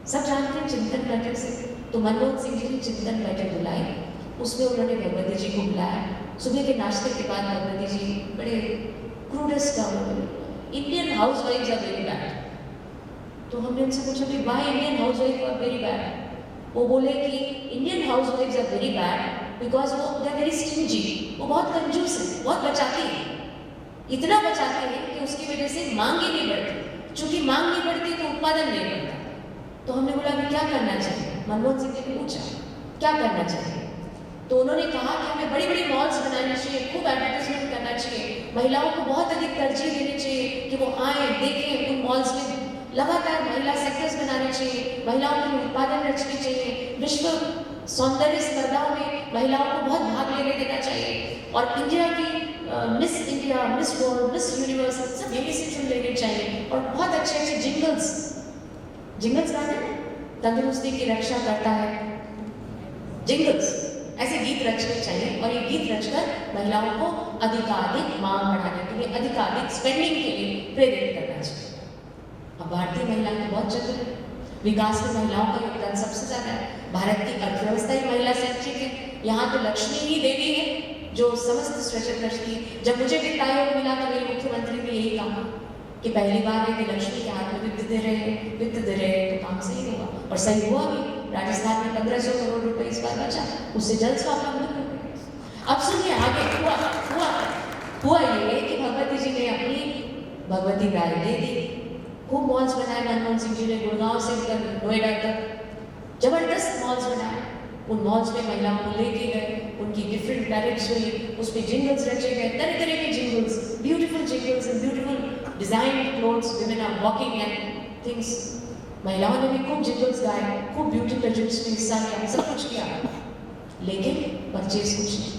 सब जानते हैं चिंतन बैठक से, तो मनमोहन सिंह जी ने चिंतन बैठक बुलाई, उसमें उन्होंने भगवती जी को बुलाया। सुबह के नाश्ते के बाद भगवती जी बड़े crudest Indian housewife are very bad. तो हमने उनसे पूछा कि why Indian housewife are very bad. वो बोले कि Indian housewife are very bad because वो दे आर वेरी स्टिंजी, वो बहुत कंजूस है, बहुत बचाती है, इतना बचाते हैं कि उसकी वजह से मांग ही नहीं बढ़ती, चूंकि मांग नहीं बढ़ती तो उत्पादन नहीं बढ़ता। तो हमने बोला कि क्या करना चाहिए, मनमोहन सिंह जी ने पूछा क्या करना चाहिए, तो उन्होंने कहा कि हमें बड़ी बड़ी मॉल्स बनानी चाहिए, खूब एडवर्टाइजमेंट करना चाहिए, महिलाओं को बहुत अधिक तरजीह देनी चाहिए कि वो आए देखें, उन मॉल्स में लगातार महिला सेक्टर्स बनाने चाहिए, महिलाओं के लिए उत्पादन रचने चाहिए, विश्व सौंदर्य स्पर्धाओं में महिलाओं को बहुत भाग लेने देना चाहिए, और इंडिया की miss India, miss world, miss universe सब यहीं से चुन लेने चाहिए, और बहुत अच्छे अच्छे जिंगल्स गाने, तंदुरुस्ती की रक्षा करता है जिंगल्स, ऐसे गीत रचने चाहिए, और ये गीत रचकर महिलाओं को अधिकाधिक मांग बढ़ाने के लिए, अधिकाधिक स्पेंडिंग के लिए प्रेरित करना चाहिए। अब भारतीय महिलाएं तो बहुत चतुर है, विकास में महिलाओं का योगदान सबसे ज्यादा है, भारत की अर्थव्यवस्था ही महिला सेंट्रिक है, यहाँ तो लक्ष्मी ही देवी है जो समस्त सृजन करती है। जब मुझे वित्त आयोग मिला तो मेरे मुख्यमंत्री ने यही कहा कि पहली बार है कि लक्ष्मी के हाथ में वित्त दे रहे हैं तो काम सही होगा, और सही हुआ भी। राजस्थान में 1500 करोड़ रुपए इस बार बचा, उससे जल स्वावलंबन हो गए। अब सुनिए आगे हुआ ये कि भगवती जी ने अपनी भगवती राय दे दी, खूब मॉल्स बनाए मनमोहन सिंह जी ने, गुड़गांव से लेकर नोएडा तक जबरदस्त मॉल्स बनाए। उन मॉल्स में महिलाओं को लेके गए, उनकी डिफरेंट पैरेड्स हुई, उस पर जिंगल्स रचे गए, तरह तरह के jingles, beautiful jingles and beautiful design clothes, women are walking and things. महिलाओं ने भी खूब जिंगल्स गाए, खूब ब्यूटी पेजेंट्स में हिस्सा लिया, सब कुछ किया, लेकिन परचेज कुछ नहीं।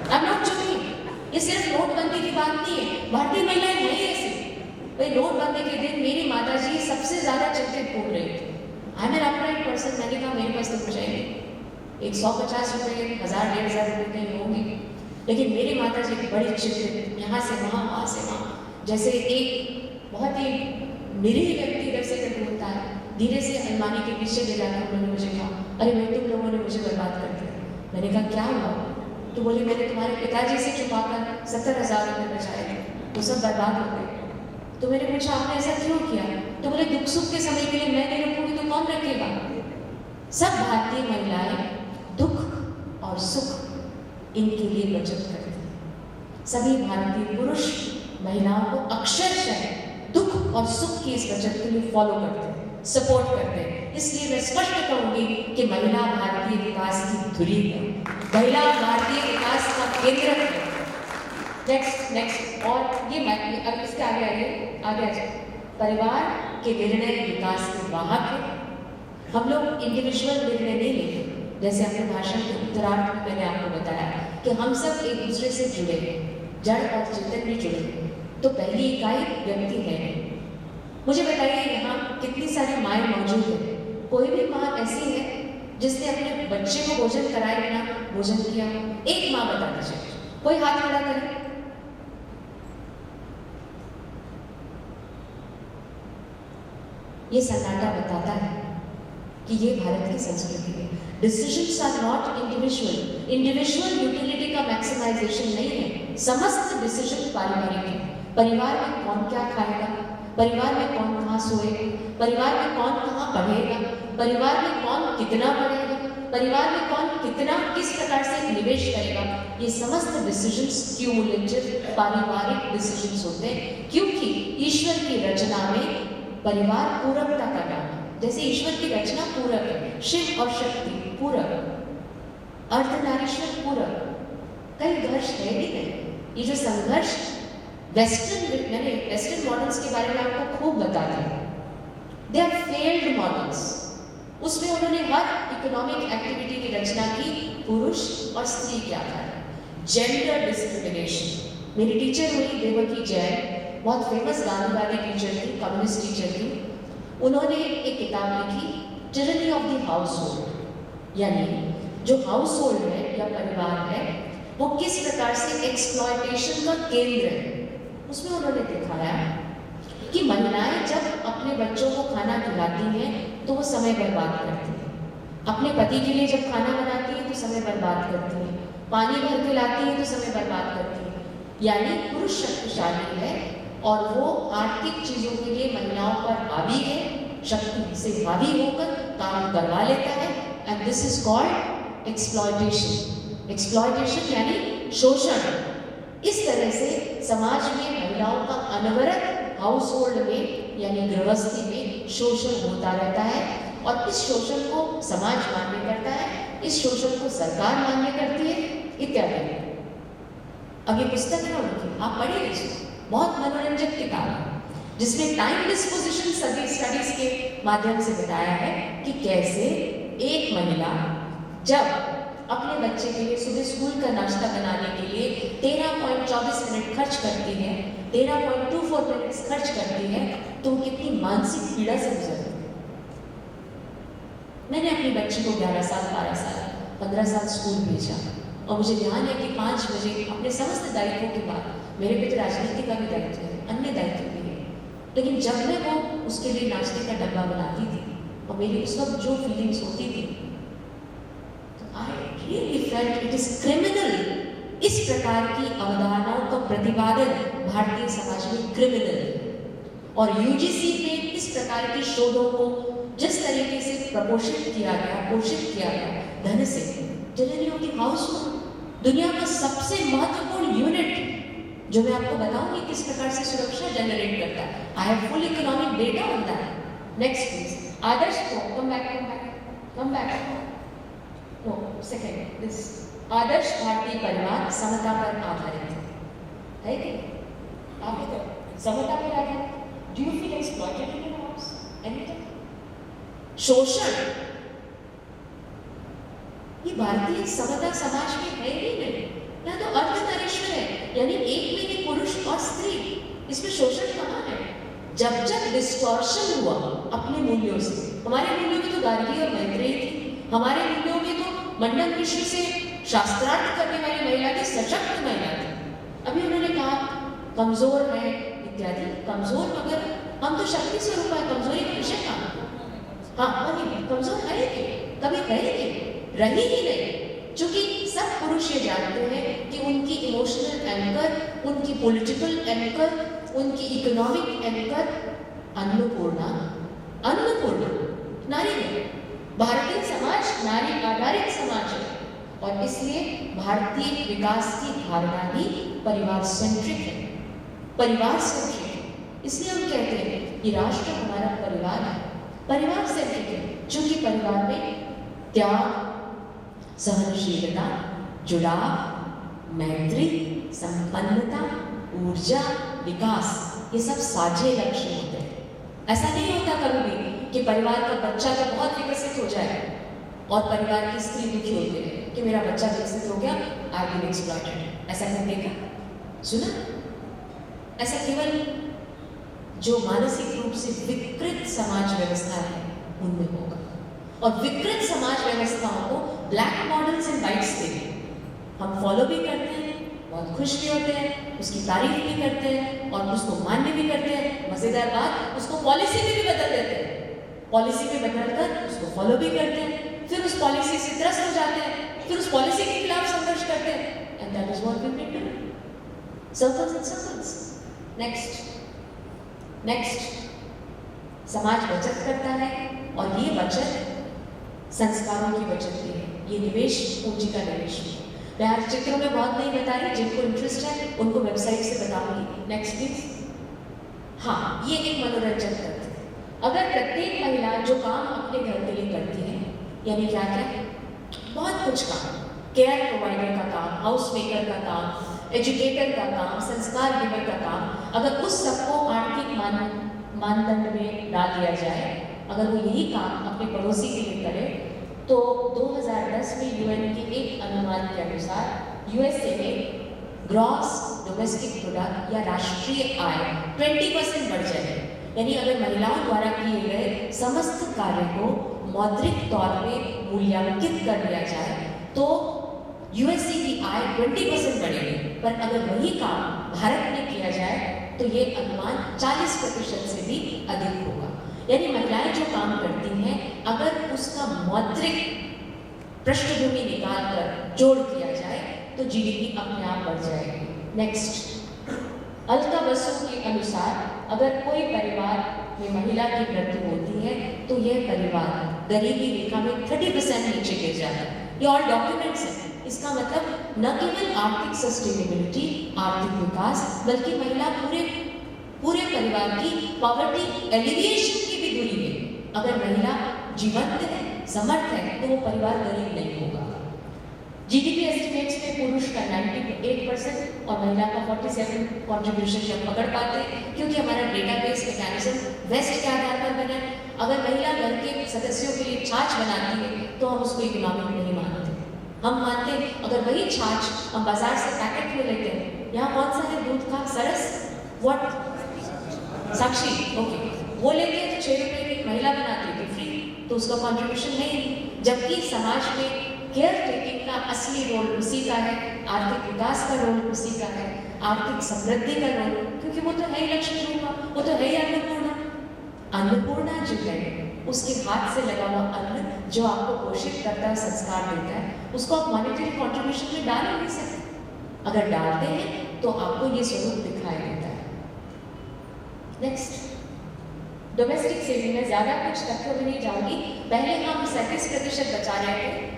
I'm not joking, ये सिर्फ नोटबंदी की बात नहीं है, भारतीय महिलाएं नहीं ऐसी। भाई नोटबंदी के दिन मेरी माताजी सबसे ज्यादा चिंतित घूम रही थी। I am an upright person, मैंने कहा मेरे पास तो कुछ है नहीं, 150 रुपये, 1000-1500 रुपये कहीं होंगे, लेकिन मेरी माताजी बड़ी चिंतित, यहाँ से वहाँ से वहाँ, जैसे एक बहुत ही निरीह व्यक्ति इधर से इधर घूमता है, धीरे से अलमारी के पीछे ले जाकर उन्होंने मुझे कहा, अरे भाई तुम लोगों ने मुझे बर्बाद कर दिया। मैंने कहा क्या हुआ? तो बोले मैंने तुम्हारे पिताजी से छुपाकर 70,000 रुपये बचाए थे, वो सब बर्बाद हो गए। तो मैंने पूछा आपने ऐसा क्यों किया? तो बोले दुख सुख के समय के लिए मैं नहीं रखूंगी तो कौन रखेगा? सब भारतीय महिलाएं दुख और सुख इनके लिए बचत करती हैं। सभी भारतीय पुरुष महिलाओं को अक्षरशः दुख और सुख की इस बचत के लिए फॉलो करते हैं, सपोर्ट करते हैं। इसलिए मैं स्पष्ट कहूंगी कि महिला भारतीय विकास की धुरी है, महिला भारतीय विकास का केंद्र है। नेक्स्ट और ये अब इसके आगे परिवार के निर्णय विकास के वाहक है। हम लोग इंडिविजुअल निर्णय नहीं लेते, जैसे अपने भाषण के उत्तरार्ध में मैंने आपको बताया कि हम सब एक दूसरे से जुड़े हैं, जड़ और चेतन भी जुड़े हैं, तो पहली इकाई व्यक्ति है। मुझे बताइए यहाँ कितनी सारी माएँ मौजूद है? कोई भी माँ ऐसी है जिसने अपने बच्चे को भोजन कराए बिना भोजन किया? एक माँ बता दीजिए, कोई हाथ खड़ा करे। ये सन्नाटा बताता है कि ये भारत की संस्कृति है। Decisions are not individual, individual utility का मैक्सिमाइजेशन नहीं है, समस्त डिसीजन पारिवारिक है। परिवार में कौन क्या खाएगा, परिवार में कौन कहाँ सोएगा, परिवार में कौन कहाँ पढ़ेगा, परिवार में कौन कितना पढ़ेगा, परिवार में कौन कितना किस प्रकार से निवेश करेगा, ये समस्त डिसीजंस क्यूमुलेटिव पारिवारिक डिसीजंस होते हैं, क्योंकि ईश्वर की रचना में परिवार पूरकता का नाम है। जैसे ईश्वर की रचना पूरक है, शिव और शक्ति पूरक, अर्धनारीश्वर पूरक, कई घर्ष है ही नहीं। ये जो संघर्ष मैंने वेस्टर्न मॉडल्स के बारे में आपको खूब बता दिया, दे आर फेल्ड मॉडल्स। उसमें उन्होंने हर इकोनॉमिक एक्टिविटी की रचना की पुरुष और स्त्री के आधार पर। जेंडर डिस्क्रिमिनेशन, मेरी टीचर हुई देवकी जैन, बहुत फेमस गांधीवादी टीचर थी, कम्युनिस्ट टीचर थी। उन्होंने एक किताब लिखी tyranny of the house hold, यानी जो हाउस होल्ड है या परिवार है वो किस प्रकार से एक्सप्लॉयटेशन का केंद्र है। उसमें उन्होंने दिखाया कि महिलाएं जब अपने बच्चों को खाना खिलाती हैं तो वो समय बर्बाद करती हैं, अपने पति के लिए जब खाना बनाती है तो समय बर्बाद करती है, पानी भर के लाती है तो समय बर्बाद करती है। यानी पुरुष शक्तिशाली है और वो आर्थिक चीजों के लिए महिलाओं पर हावी है, शक्ति से हावी होकर काम करवा लेता है, and this is called exploitation. Exploitation यानी शोषण। इस तरह से समाज में महिलाओं का अनवरत हाउस होल्ड में यानी गृहस्थी में शोषण होता रहता है, और इस शोषण को समाज मान्य करता है, इस शोषण को सरकार मान्य करती है, इत्यादि। अब ये पुस्तक है उनकी, आप पढ़िए इसको, बहुत मनोरंजक किताब है, जिसमें टाइम डिस्पोजिशन स्टडीज के माध्यम से बताया है कि कैसे एक महिला जब अपने बच्चे के लिए सुबह स्कूल का नाश्ता बनाने के लिए 13.24 मिनट खर्च करती है, 13.24 मिनट्स खर्च करती है, तो वो कितनी मानसिक पीड़ा से गुजरती है। मैंने अपनी बच्ची को 11 साल, 12 साल, 15 साल स्कूल भेजा, और मुझे ध्यान है कि 5 बजे अपने समस्त दायित्वों के बाद, मेरे पे तो राजनीति का भी दायित्व है, अन्य दायित्व भी है, लेकिन जब मैं वो उसके लिए नाश्ते का डब्बा बनाती थी और मेरी उस वक्त जो फीलिंग्स होती थी, I really felt it is criminal। इस प्रकार की अवधारणाओं का प्रतिपादन भारतीय समाज में क्रिमिनल है, और यूजीसी में इस प्रकार की शोधों को जिस तरीके से प्रपोषित किया गया, पोषित किया गया धन से, tyranny of the house hold, दुनिया का सबसे महत्वपूर्ण यूनिट जो मैं आपको बताऊंगी किस प्रकार से सुरक्षा जनरेट करता है। I have full economic data on that. Next please, Adarsh come back no second, this आदर्श भारतीय परिवार समता पर आधारित है कि आप बताओ, समता पर आधारित। Do you feel exploited in your house anytime? शोषण ये भारतीय समता समाज में है ही नहीं, या तो अर्धनारीश्वर है, यानी एक में ही पुरुष और स्त्री, इसमें शोषण कहाँ है? जब जब डिस्टॉर्शन हुआ अपने मूल्यों से, हमारे मूल्यों में तो गार्गी और मैत्रेयी थी, हमारे मूल्यों में तो मंडन ऋषि से शास्त्रार्थ करने वाली महिला थी, सशक्त महिला थी। अभी उन्होंने कहा कमजोर है इत्यादि, कमजोर, मगर हम तो शक्ति स्वरूप है, कमजोरी का विषय कहाँ? हाँ, वही कमजोर है कि कभी रही ही नहीं, क्योंकि सब पुरुष ये जानते हैं कि उनकी इमोशनल एंकर, उनकी पॉलिटिकल एंकर, उनकी इकोनॉमिक एंकर अन्नपूर्णा नारी है। भारतीय समाज नारी आधारित समाज है, और इसलिए भारतीय विकास की धारणा ही परिवार सेंट्रिक है, परिवार सेंट्रिक है। इसलिए हम कहते हैं कि राष्ट्र हमारा परिवार है, परिवार सेंट्रिक है, क्योंकि परिवार में त्याग, सहनशीलता, जुड़ाव, मैत्री, संपन्नता, ऊर्जा, विकास, ये सब साझे लक्ष्य होते हैं। ऐसा नहीं होता कभी भी कि परिवार का बच्चा तो बहुत विकसित हो जाए और परिवार की स्त्री दुखी होती है कि मेरा बच्चा विकसित हो गया, आई बीन एक्सप्लॉइटेड। ऐसा करते क्या सुना? ऐसा केवल जो मानसिक रूप से विकृत समाज व्यवस्था है उनमें होगा, और विकृत समाज व्यवस्थाओं को ब्लैक मॉडल्स एंड वाइट्स से हम फॉलो भी करते हैं, बहुत खुश भी होते हैं, उसकी तारीफ भी करते हैं और उसको मान्य भी करते हैं। मजेदार बात, उसको पॉलिसी में भी बदल देते हैं, पॉलिसी में बदलकर उसको फॉलो भी करते हैं, फिर उस पॉलिसी से त्रस्त हो जाते हैं, फिर उस पॉलिसी के खिलाफ संघर्ष करते हैं, and that is what we need to do. Circles and circles. Next समाज बचत करता है, और ये बचत संस्कारों की बचत भी है, ये निवेश पूंजी का निवेश भी है। मैं आज चित्रों में बहुत नहीं बता रही, जिनको इंटरेस्ट है उनको वेबसाइट से बताऊंगी। Next please. हाँ, ये एक मनोरंजन तथ्य है। अगर प्रत्येक महिला जो काम अपने घर के लिए करती है, यानी क्या क्या, बहुत कुछ काम, केयर प्रोवाइडर का काम, हाउस मेकर का काम, एजुकेटर का काम, संस्कार गिवर का काम, अगर उस सबको आर्थिक मानदंड में डाल दिया जाए, अगर वो यही काम अपने पड़ोसी के लिए करे, तो 2010 में यूएन के एक अनुमान के अनुसार यूएसए में ग्रॉस डोमेस्टिक प्रोडक्ट या राष्ट्रीय आय 20% बढ़ जाएगी। यानी अगर महिलाओं द्वारा किए गए समस्त कार्य को मौद्रिक तौर पे मूल्यांकित कर दिया जाए तो यूएसए की आय 20% बढ़ेगी, पर अगर वही काम भारत में किया जाए तो ये अनुमान 40% से भी अधिक होगा। यानी महिलाएं जो काम करती हैं, अगर उसका मौद्रिक पृष्ठभूमि निकाल कर जोड़ किया जाए तो जीडीपी अपने आप बढ़ जाएगी। नेक्स्ट, अलका बसु के अनुसार अगर कोई परिवार में महिला की मृत्यु होती है तो यह परिवार गरीबी रेखा में 30% नीचे गिर जाता है। ये और डॉक्यूमेंट्स हैं। इसका मतलब न केवल आर्थिक सस्टेनेबिलिटी, आर्थिक विकास, बल्कि महिला पूरे परिवार की पॉवर्टी एलिविएशन की भी दूरी है। अगर महिला जीवंत है, समर्थ है, तो वो परिवार गरीब नहीं होगा। जीडीपी एस्टिमेट्स में पुरुष का 98% और महिला का 47 कंट्रीब्यूशन जब पकड़ पाते हैं, क्योंकि हमारा डेटाबेस मैकेनिज्म वेस्ट के आधार पर बना है। अगर महिला घर के सदस्यों के लिए छाछ बनाती है तो हम उसको इकोनॉमिक नहीं मानते। हम मानते हैं अगर वही छाछ हम बाजार से पैकेट में लेते हैं, यहाँ कौन सा है दूध का, सरस, व्हाट, साक्षी, ओके, वो लेते हैं तो 6 रुपये की महिला बनाती है तो फ्री, तो उसका कंट्रीब्यूशन है ही नहीं। जबकि समाज में केयर टेकिंग का असली रोल उसी का है, आर्थिक विकास का रोल उसी का है, आर्थिक समृद्धि का रोल, क्योंकि वो तो है ही लक्ष्मी रूपा, वो तो है ही अन्नपूर्णा। अन्नपूर्णा जो है उसके हाथ से लगा हुआ अन्न जो आपको पोषित करता है, संस्कार देता है, उसको आप मॉनेटरी कंट्रीब्यूशन में डाल नहीं सकते। अगर डालते हैं तो आपको ये स्वरूप दिखाई देता है। नेक्स्ट, डोमेस्टिक सेविंग में ज्यादा कुछ तथ्यों में नहीं जाऊंगी। पहले हम 37% बचा रहे थे।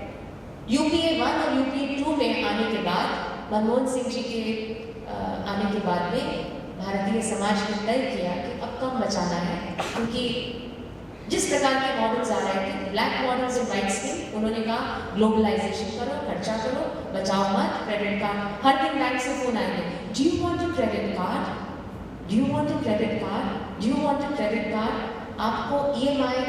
यूपीए 1 और यूपीए 2 में आने के बाद, मनमोहन सिंह जी के आने के बाद में भारतीय समाज ने तय किया कि अब कम बचाना है, क्योंकि जिस प्रकार के मॉडल्स आ रहे थे, black models and white skin, उन्होंने कहा ग्लोबलाइजेशन करो, खर्चा करो, बचाओ मत, क्रेडिट कार्ड, हर दिन बैंक से फोन आएंगे, do you want a credit card, do you want a credit card, do you want a credit card. आपको ईएमआई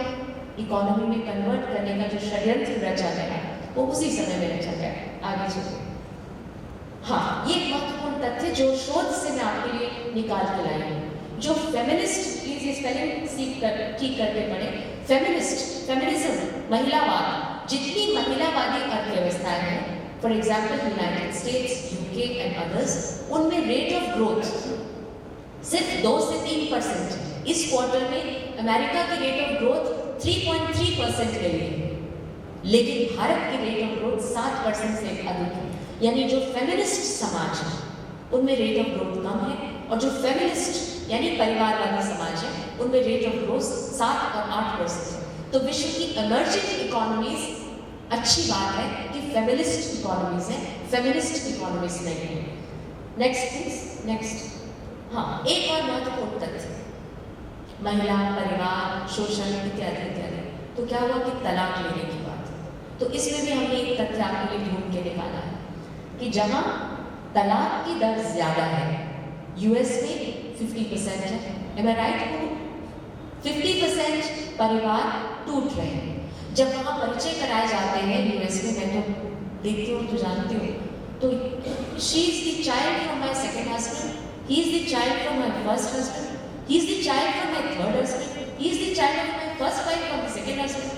इकोनॉमी में कन्वर्ट करने का जो षड्यंत्र रचा गया वो उसी समय में रचा गया। आगे चलिए। हाँ, ये महत्वपूर्ण तथ्य जो शोध से मैं आपके लिए निकाल के लाई हूँ, जो फेमिनिस्ट, प्लीज ये स्पेलिंग ठीक करके पढ़े, फेमिनिज्म, महिलावाद, जितनी महिलावादी अर्थव्यवस्थाएं हैं, for example United states, UK and others, उनमें रेट ऑफ ग्रोथ सिर्फ 2 से 3%। इस क्वार्टर में अमेरिका की रेट ऑफ ग्रोथ 3.3% रही है, लेकिन भारत की रेट ऑफ ग्रोथ 7% से अधिक है। यानी जो फेमिनिस्ट समाज है उनमें रेट ऑफ ग्रोथ कम है, और जो फेमिनिस्ट यानी परिवारवादी समाज है उनमें रेट ऑफ ग्रोथ 7 और 8% है। तो विश्व की इमर्जिंग इकोनॉमीज, अच्छी बात है कि फेमिनिस्ट इकोनॉमीज हैं, फेमिनिस्ट इकोनॉमीज नहीं है। Next please, next. हाँ, एक और महत्वपूर्ण तथ्य, महिला, परिवार, शोषण इत्यादि इत्यादि। तो क्या हुआ कि तलाक लेने की बात, तो इसमें भी हमने एक तथ्य आपके लिए ढूंढ के निकाला है कि जहां तलाक की दर ज्यादा है, यूएस में 50% है, एम आई राइट? 50% परिवार टूट रहे हैं। जब वहां परिचय कराए जाते हैं यूएस में, मैं तो देखती हूँ तो जानती हूँ, तो she is the child from my second husband, he is the child from my first husband, he is the child from my third husband, he is the child of my first wife from the second husband.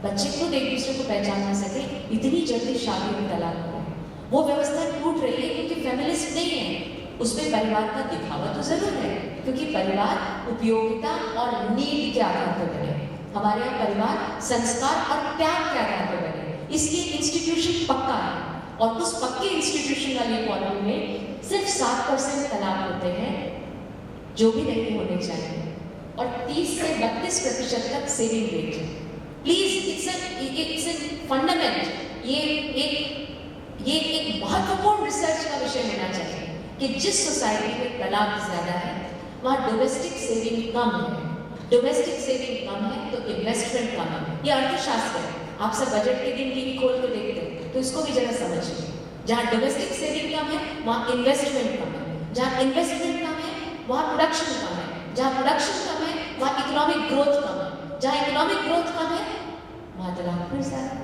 बच्चे खुद एक दूसरे को पहचान ना सके, इतनी जल्दी शादी में तलाक हो रहा है। वो व्यवस्था टूट रही है क्योंकि फेमिनिस्ट नहीं है, उसमें परिवार का दिखावा तो जरूर है, क्योंकि परिवार उपयोगिता और नीड के आधार पर बने। हमारे यहाँ परिवार संस्कार और त्याग के आधार पर बने, इसलिए इंस्टीट्यूशन पक्का है, और उस पक्के इंस्टीट्यूशन वाली इकोनॉमी में सिर्फ 7% तलाक होते हैं, जो भी नहीं होने चाहिए, और 30 से 32% तक सेविंग रेट है। प्लीज, इट्स फंडामेंट, ये एक महत्वपूर्ण रिसर्च का विषय होना चाहिए कि जिस सोसाइटी में तलाक ज्यादा है वहाँ डोमेस्टिक सेविंग कम है। डोमेस्टिक सेविंग कम है तो इन्वेस्टमेंट कम है। ये अर्थशास्त्र है। आप सब बजट के दिन टीवी खोल के देखते हैं तो इसको भी जरा समझिए। जहाँ डोमेस्टिक सेविंग कम है वहाँ इन्वेस्टमेंट कम है। जहाँ इन्वेस्टमेंट कम है वहाँ प्रोडक्शन कम है। जहाँ प्रोडक्शन कम है वहाँ इकोनॉमिक ग्रोथ कम है। जहाँ इकोनॉमिक ग्रोथ कम है वहाँ तलाक फिर ज्यादा।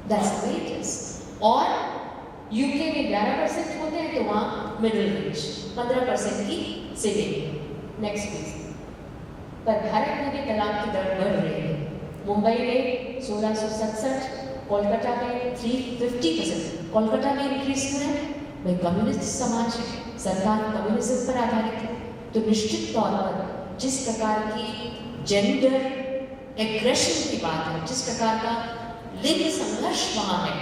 That's the way it is. और यूके में 11% होते हैं तो वहाँ मिडिल रेंज 15% की सेविंग। Next please. पर भारत में भी तलाक की दर बढ़ रही है। मुंबई में 1667, कोलकाता में 350%। कोलकाता में इंक्रीज क्यों है? भाई कम्युनिस्ट समाज है, सरकार कम्युनिज्म पर आधारित है, तो निश्चित तौर पर जिस प्रकार की जेंडर एग्रेशन की बात है, जिस प्रकार का लिंग संघर्ष वहाँ है,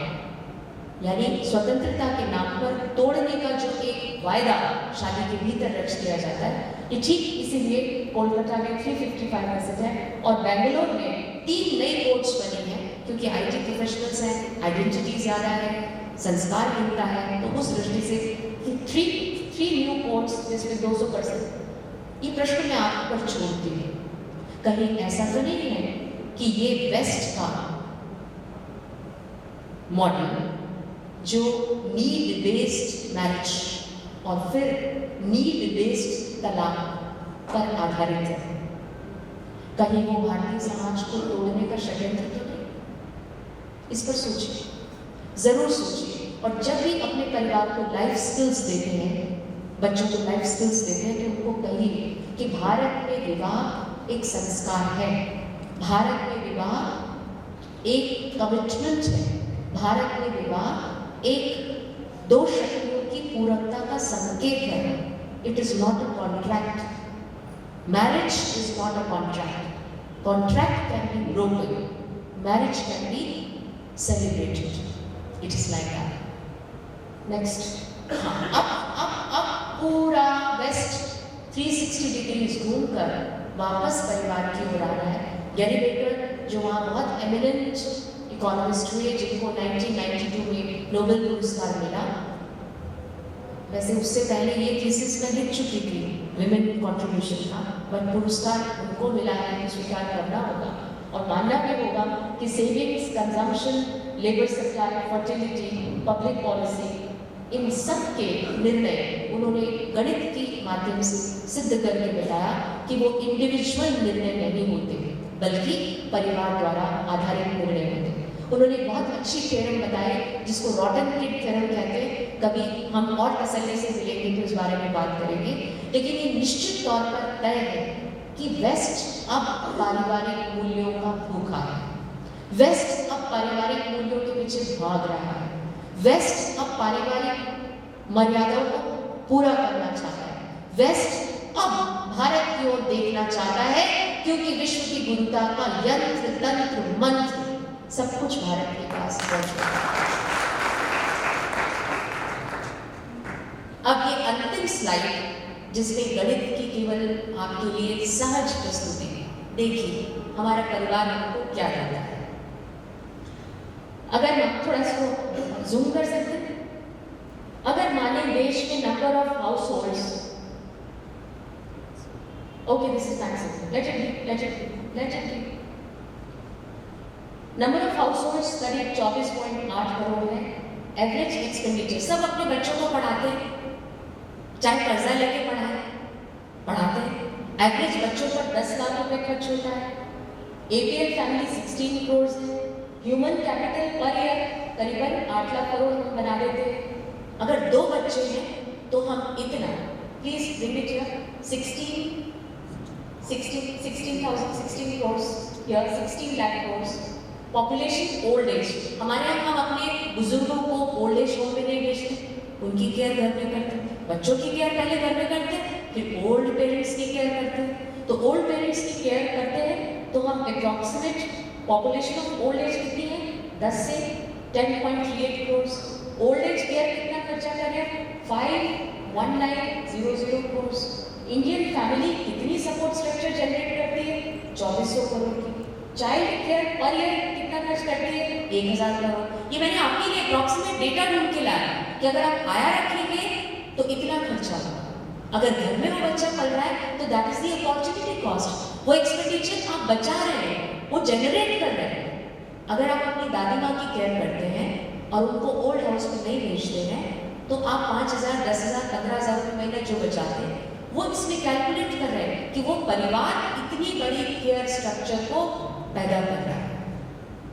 यानी स्वतंत्रता के नाम पर तोड़ने का जो एक वायदा शादी के भीतर रच दिया जाता है, ये ठीक इसीलिए कोलकाता में 355% है और बेंगलोर में 3 नई कोर्ट्स बनी हैं क्योंकि आईटी प्रोफेशनल्स हैं, आइडेंटिटी ज़्यादा है, संस्कार मिलता है, तो उस दृष्टि से 3 न्यू कोर्ट्स जिसमें 200%। ये प्रश्न मैं आप पर छोड़ती हूँ, कहीं ऐसा तो नहीं है कि ये वेस्ट का मॉडल जो नीड बेस्ड मैरिज और फिर नीड बेस्ड तलाक पर आधारित है, कहीं वो भारतीय समाज को तोड़ने का षड्यंत्र तो नहीं? इस पर सोचिए, जरूर सोचिए। और जब भी अपने परिवार को लाइफ स्किल्स देते हैं, बच्चों को लाइफ स्किल्स देते हैं, तो उनको कहिए कि भारत में विवाह एक संस्कार है, भारत में विवाह एक कमिटमेंट है, भारत में विवाह एक 2 शक्तियों की पूरकता का संकेत है। It is not a contract. Marriage is not a contract. Contract can be broken, marriage can be celebrated. It is like that. Next. अब पूरा वेस्ट 360 डिग्रीज घूमकर वापस परिवार की ओर आ रहा है। गैरी बेकर जो वहाँ बहुत एमिनेंट इकोनॉमिस्ट हुए, जिनको 1992 में नोबेल पुरस्कार मिला, वैसे उससे पहले ये थीसिस मैं लिख चुकी थी, विमेन कंट्रीब्यूशन का, पर पुरस्कार उनको मिला है तो स्वीकार करना होगा और मानना भी होगा कि savings, consumption, labour supply, fertility, public policy, इन सब के निर्णय उन्होंने गणित के माध्यम से सिद्ध करके बताया कि वो इंडिविजुअल निर्णय नहीं होते बल्कि परिवार द्वारा आधारित निर्णय होते। उन्होंने बहुत अच्छी थ्योरम बताई जिसको रॉटन-किट थ्योरम कहते हैं। कभी हम और तसल्ली से मिलेंगे तो इस बारे में बात करेंगे, लेकिन ये निश्चित तौर पर तय है कि वेस्ट अब पारिवारिक मूल्यों का भूखा है। वेस्ट अब पारिवारिक मूल्यों के पीछे भाग रहा है। वेस्ट अब पारिवारिक मर्यादाओं को पूरा करना चाहता है। वेस्ट अब भारत की ओर देखना चाहता है क्योंकि विश्व की गुरुता का यंत्र, तंत्र, मंत्र सब कुछ भारत के पास पहुंच गया। अब ये अंतिम स्लाइड जिसमें गणित की केवल आपके लिए सहज प्रस्तुति है, देखिए हमारा परिवार हमको क्या देता है। अगर हम थोड़ा इसको जूम कर सकते हैं, अगर माने देश में number of house holds, okay this is maximum, let it be number of house holds करीब 24.8 करोड़ है। एवरेज एक्सपेंडिचर, सब अपने बच्चों को पढ़ाते हैं, चाहे कर्जा लेके पढ़ाते हैं। एवरेज बच्चों पर 10 लाख रुपए खर्च होता है। एपीएल फैमिली 16 करोड़ है। ह्यूमन कैपिटल पर ईयर करीबन 8 लाख करोड़ हम बना देते हैं। अगर 2 बच्चे हैं तो हम इतना, please bring it here, 16 lakh crore. Population old age, हमारे यहाँ हम अपने बुजुर्गों को ओल्ड एज होम में नहीं भेजते, उनकी केयर घर में करते हैं। बच्चों की केयर पहले घर में करते हैं, फिर ओल्ड पेरेंट्स की केयर करते हैं। तो ओल्ड पेरेंट्स की केयर करते हैं तो हम approximate population of old age कितनी है? 10 से 10.38 करोड़। ओल्ड एज केयर कितना खर्चा कर रहे हैं? 51900 करोड़। इंडियन फैमिली कितनी सपोर्ट स्ट्रक्चर जनरेट करती है? 2400 करोड़ की। चाइल्ड केयर पर ईयर कितना खर्च करते हैं 1000 करोड़। ये मैंने आपके लिए अप्रॉक्सीमेट डेटा ढूंढ के लाया कि अगर आप आया रखेंगे तो इतना खर्चा होगा। अगर घर में वो बच्चा पल रहा है तो that is the opportunity cost. वो एक्सपेंडिचर आप बचा रहे हैं, वो जनरेट कर रहे हैं। अगर आप अपनी दादी माँ की केयर करते हैं और उनको ओल्ड हाउस में नहीं भेजते हैं तो आप 5000, 10,000, 15,000 रुपये महीने जो बचाते हैं वो इसमें कैलकुलेट कर रहे हैं कि वो परिवार इतनी बड़ी केयर स्ट्रक्चर को पैदा कर रहा है।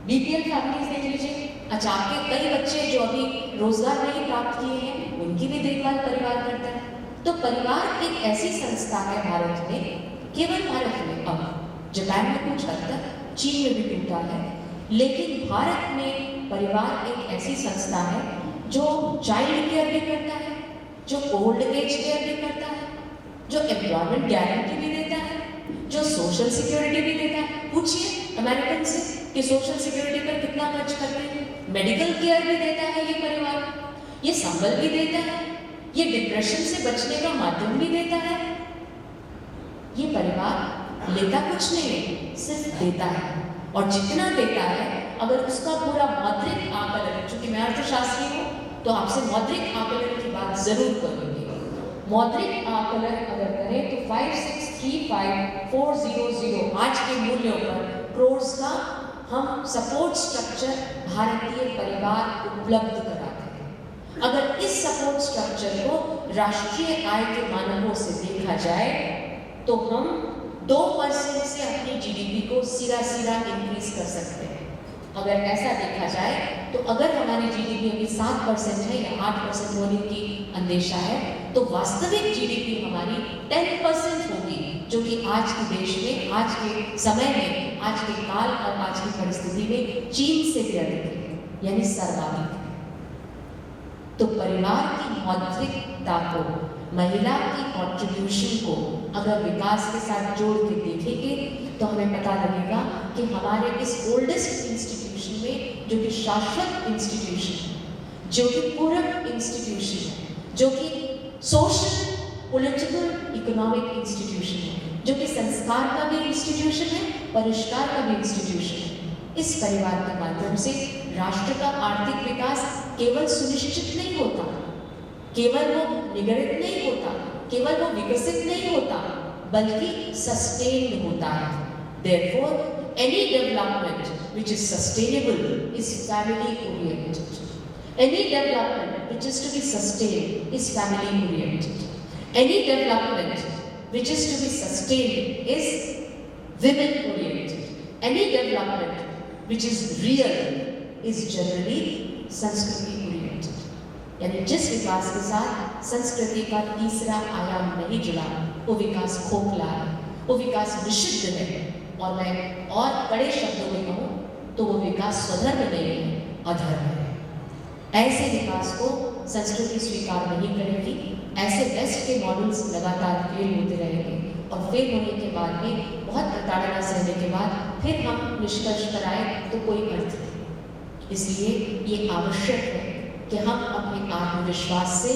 बीपीएल फैमिलीज देख लीजिए, अच्छा आपके कई बच्चे जो अभी रोजगार नहीं प्राप्त किए हैं उनकी भी देखभाल परिवार करता है। तो परिवार एक ऐसी संस्था है भारत में, केवल भारत में, अब जापान में कुछ हद तक, चीन में भी टूटा है, लेकिन भारत में परिवार एक ऐसी संस्था है जो चाइल्ड केयर भी करता है, जो ओल्ड एज केयर भी करता है, जो एम्प्लॉयमेंट गारंटी भी देता है, जो सोशल सिक्योरिटी भी देता है। पूछिए अमेरिकन से कि सोशल सिक्योरिटी पर कितना खर्च करते हैं। मेडिकल केयर भी देता है ये परिवार, ये संबल भी देता है, ये डिप्रेशन से बचने का माध्यम भी देता है। ये परिवार लेता कुछ नहीं है, सिर्फ देता है। और जितना देता है अगर उसका पूरा मौद्रिक आकलन, चूंकि मैं अर्थशास्त्री हूँ तो आपसे मौद्रिक आकलन की बात जरूर करूँगी। मौद्रिक आकलन अगर करें तो 5,635,400 आज के मूल्यों पर करोड़ का हम सपोर्ट स्ट्रक्चर भारतीय परिवार उपलब्ध कराते हैं। अगर इस सपोर्ट स्ट्रक्चर को राष्ट्रीय आय के मानकों से देखा जाए तो हम 2% से अपनी जीडीपी को सीधा इंक्रीज कर सकते हैं। अगर ऐसा देखा जाए तो अगर हमारी जीडीपी अभी 7% है या 8% होने की अंदेशा है तो वास्तविक जीडीपी हमारी 10% होगी, जो कि आज के देश में, आज के समय में, आज के काल और आज की परिस्थिति में चीन से भी अधिक है, यानी सर्वाधिक है। तो परिवार की मौद्रिकता को, महिला की कंट्रीब्यूशन को अगर विकास के साथ जोड़ के देखेंगे तो हमें पता लगेगा कि हमारे इस ओल्डेस्ट इंस्टीट्यूशन में, जो कि शाश्वत इंस्टीट्यूशन है, जो कि पूरक इंस्टीट्यूशन है, जो कि सोशल, पॉलिटिकल, इकोनॉमिक इंस्टीट्यूशन है, जो कि संस्कार का भी इंस्टीट्यूशन है, परिष्कार का भी इंस्टीट्यूशन है, इस परिवार के माध्यम से राष्ट्र का आर्थिक विकास केवल सुनिश्चित नहीं होता, केवल वो निगरित नहीं होता, केवल वो विकसित नहीं होता, बल्कि सस्टेन्ड होता है। Therefore, any development which is sustainable is family oriented. Any development which is to be sustained is family oriented. Any development which is to be sustained is women oriented. Any development which is real is generally संस्कृति oriented. यानी जिस विकास के साथ संस्कृति का तीसरा आयाम नहीं जुड़ा वो विकास खोखला है, वो विकास निषिद्ध है, और मैं और कड़े शब्दों में कहूँ तो वो विकास स्वधर्म नहीं है, अधर्म है। ऐसे विकास को संस्कृति स्वीकार नहीं करेगी। ऐसे बेस्ट के मॉडल्स लगातार फेल होते रहेंगे और फेल होने के बाद में, बहुत प्रताड़ना सहने के बाद फिर हम निष्कर्ष पर आए तो कोई अर्थ नहीं। इसलिए ये आवश्यक है कि हम अपने आत्मविश्वास से,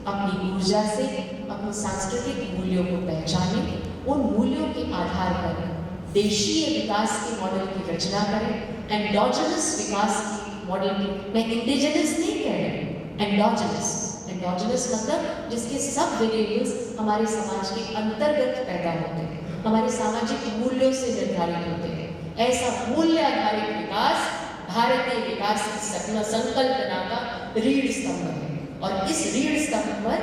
अपनी ऊर्जा से, अपने सांस्कृतिक मूल्यों को पहचानें, उन मूल्यों के आधार पर देशीय विकास के मॉडल की रचना करें। एंडोजेनस विकास की मॉडल की, मैं इंडिजिनस नहीं कह रही, एंडोजेनस। एंडोजेनस मतलब जिसके सब वेरिएबल्स हमारे समाज के अंतर्गत पैदा होते हैं, हमारे सामाजिक मूल्यों से निर्धारित होते हैं। ऐसा मूल्य आधारित विकास भारतीय विकास की संकल्पना का रीढ़ स्तंभ है। और इस रीढ़ स्तंभ पर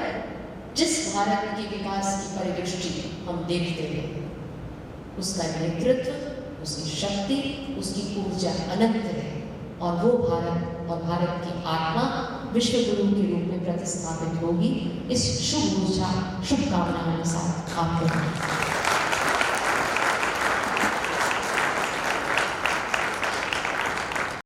जिस भारत के विकास की परिदृष्टि हम देखते हैं, उसका नेतृत्व, उसकी शक्ति, उसकी ऊर्जा अनंत है। और वो भारत और भारत की आत्मा विश्व गुरु के रूप में प्रतिस्थापित होगी। इस शुभ ऊर्जा, शुभकामनाओं के साथ आपको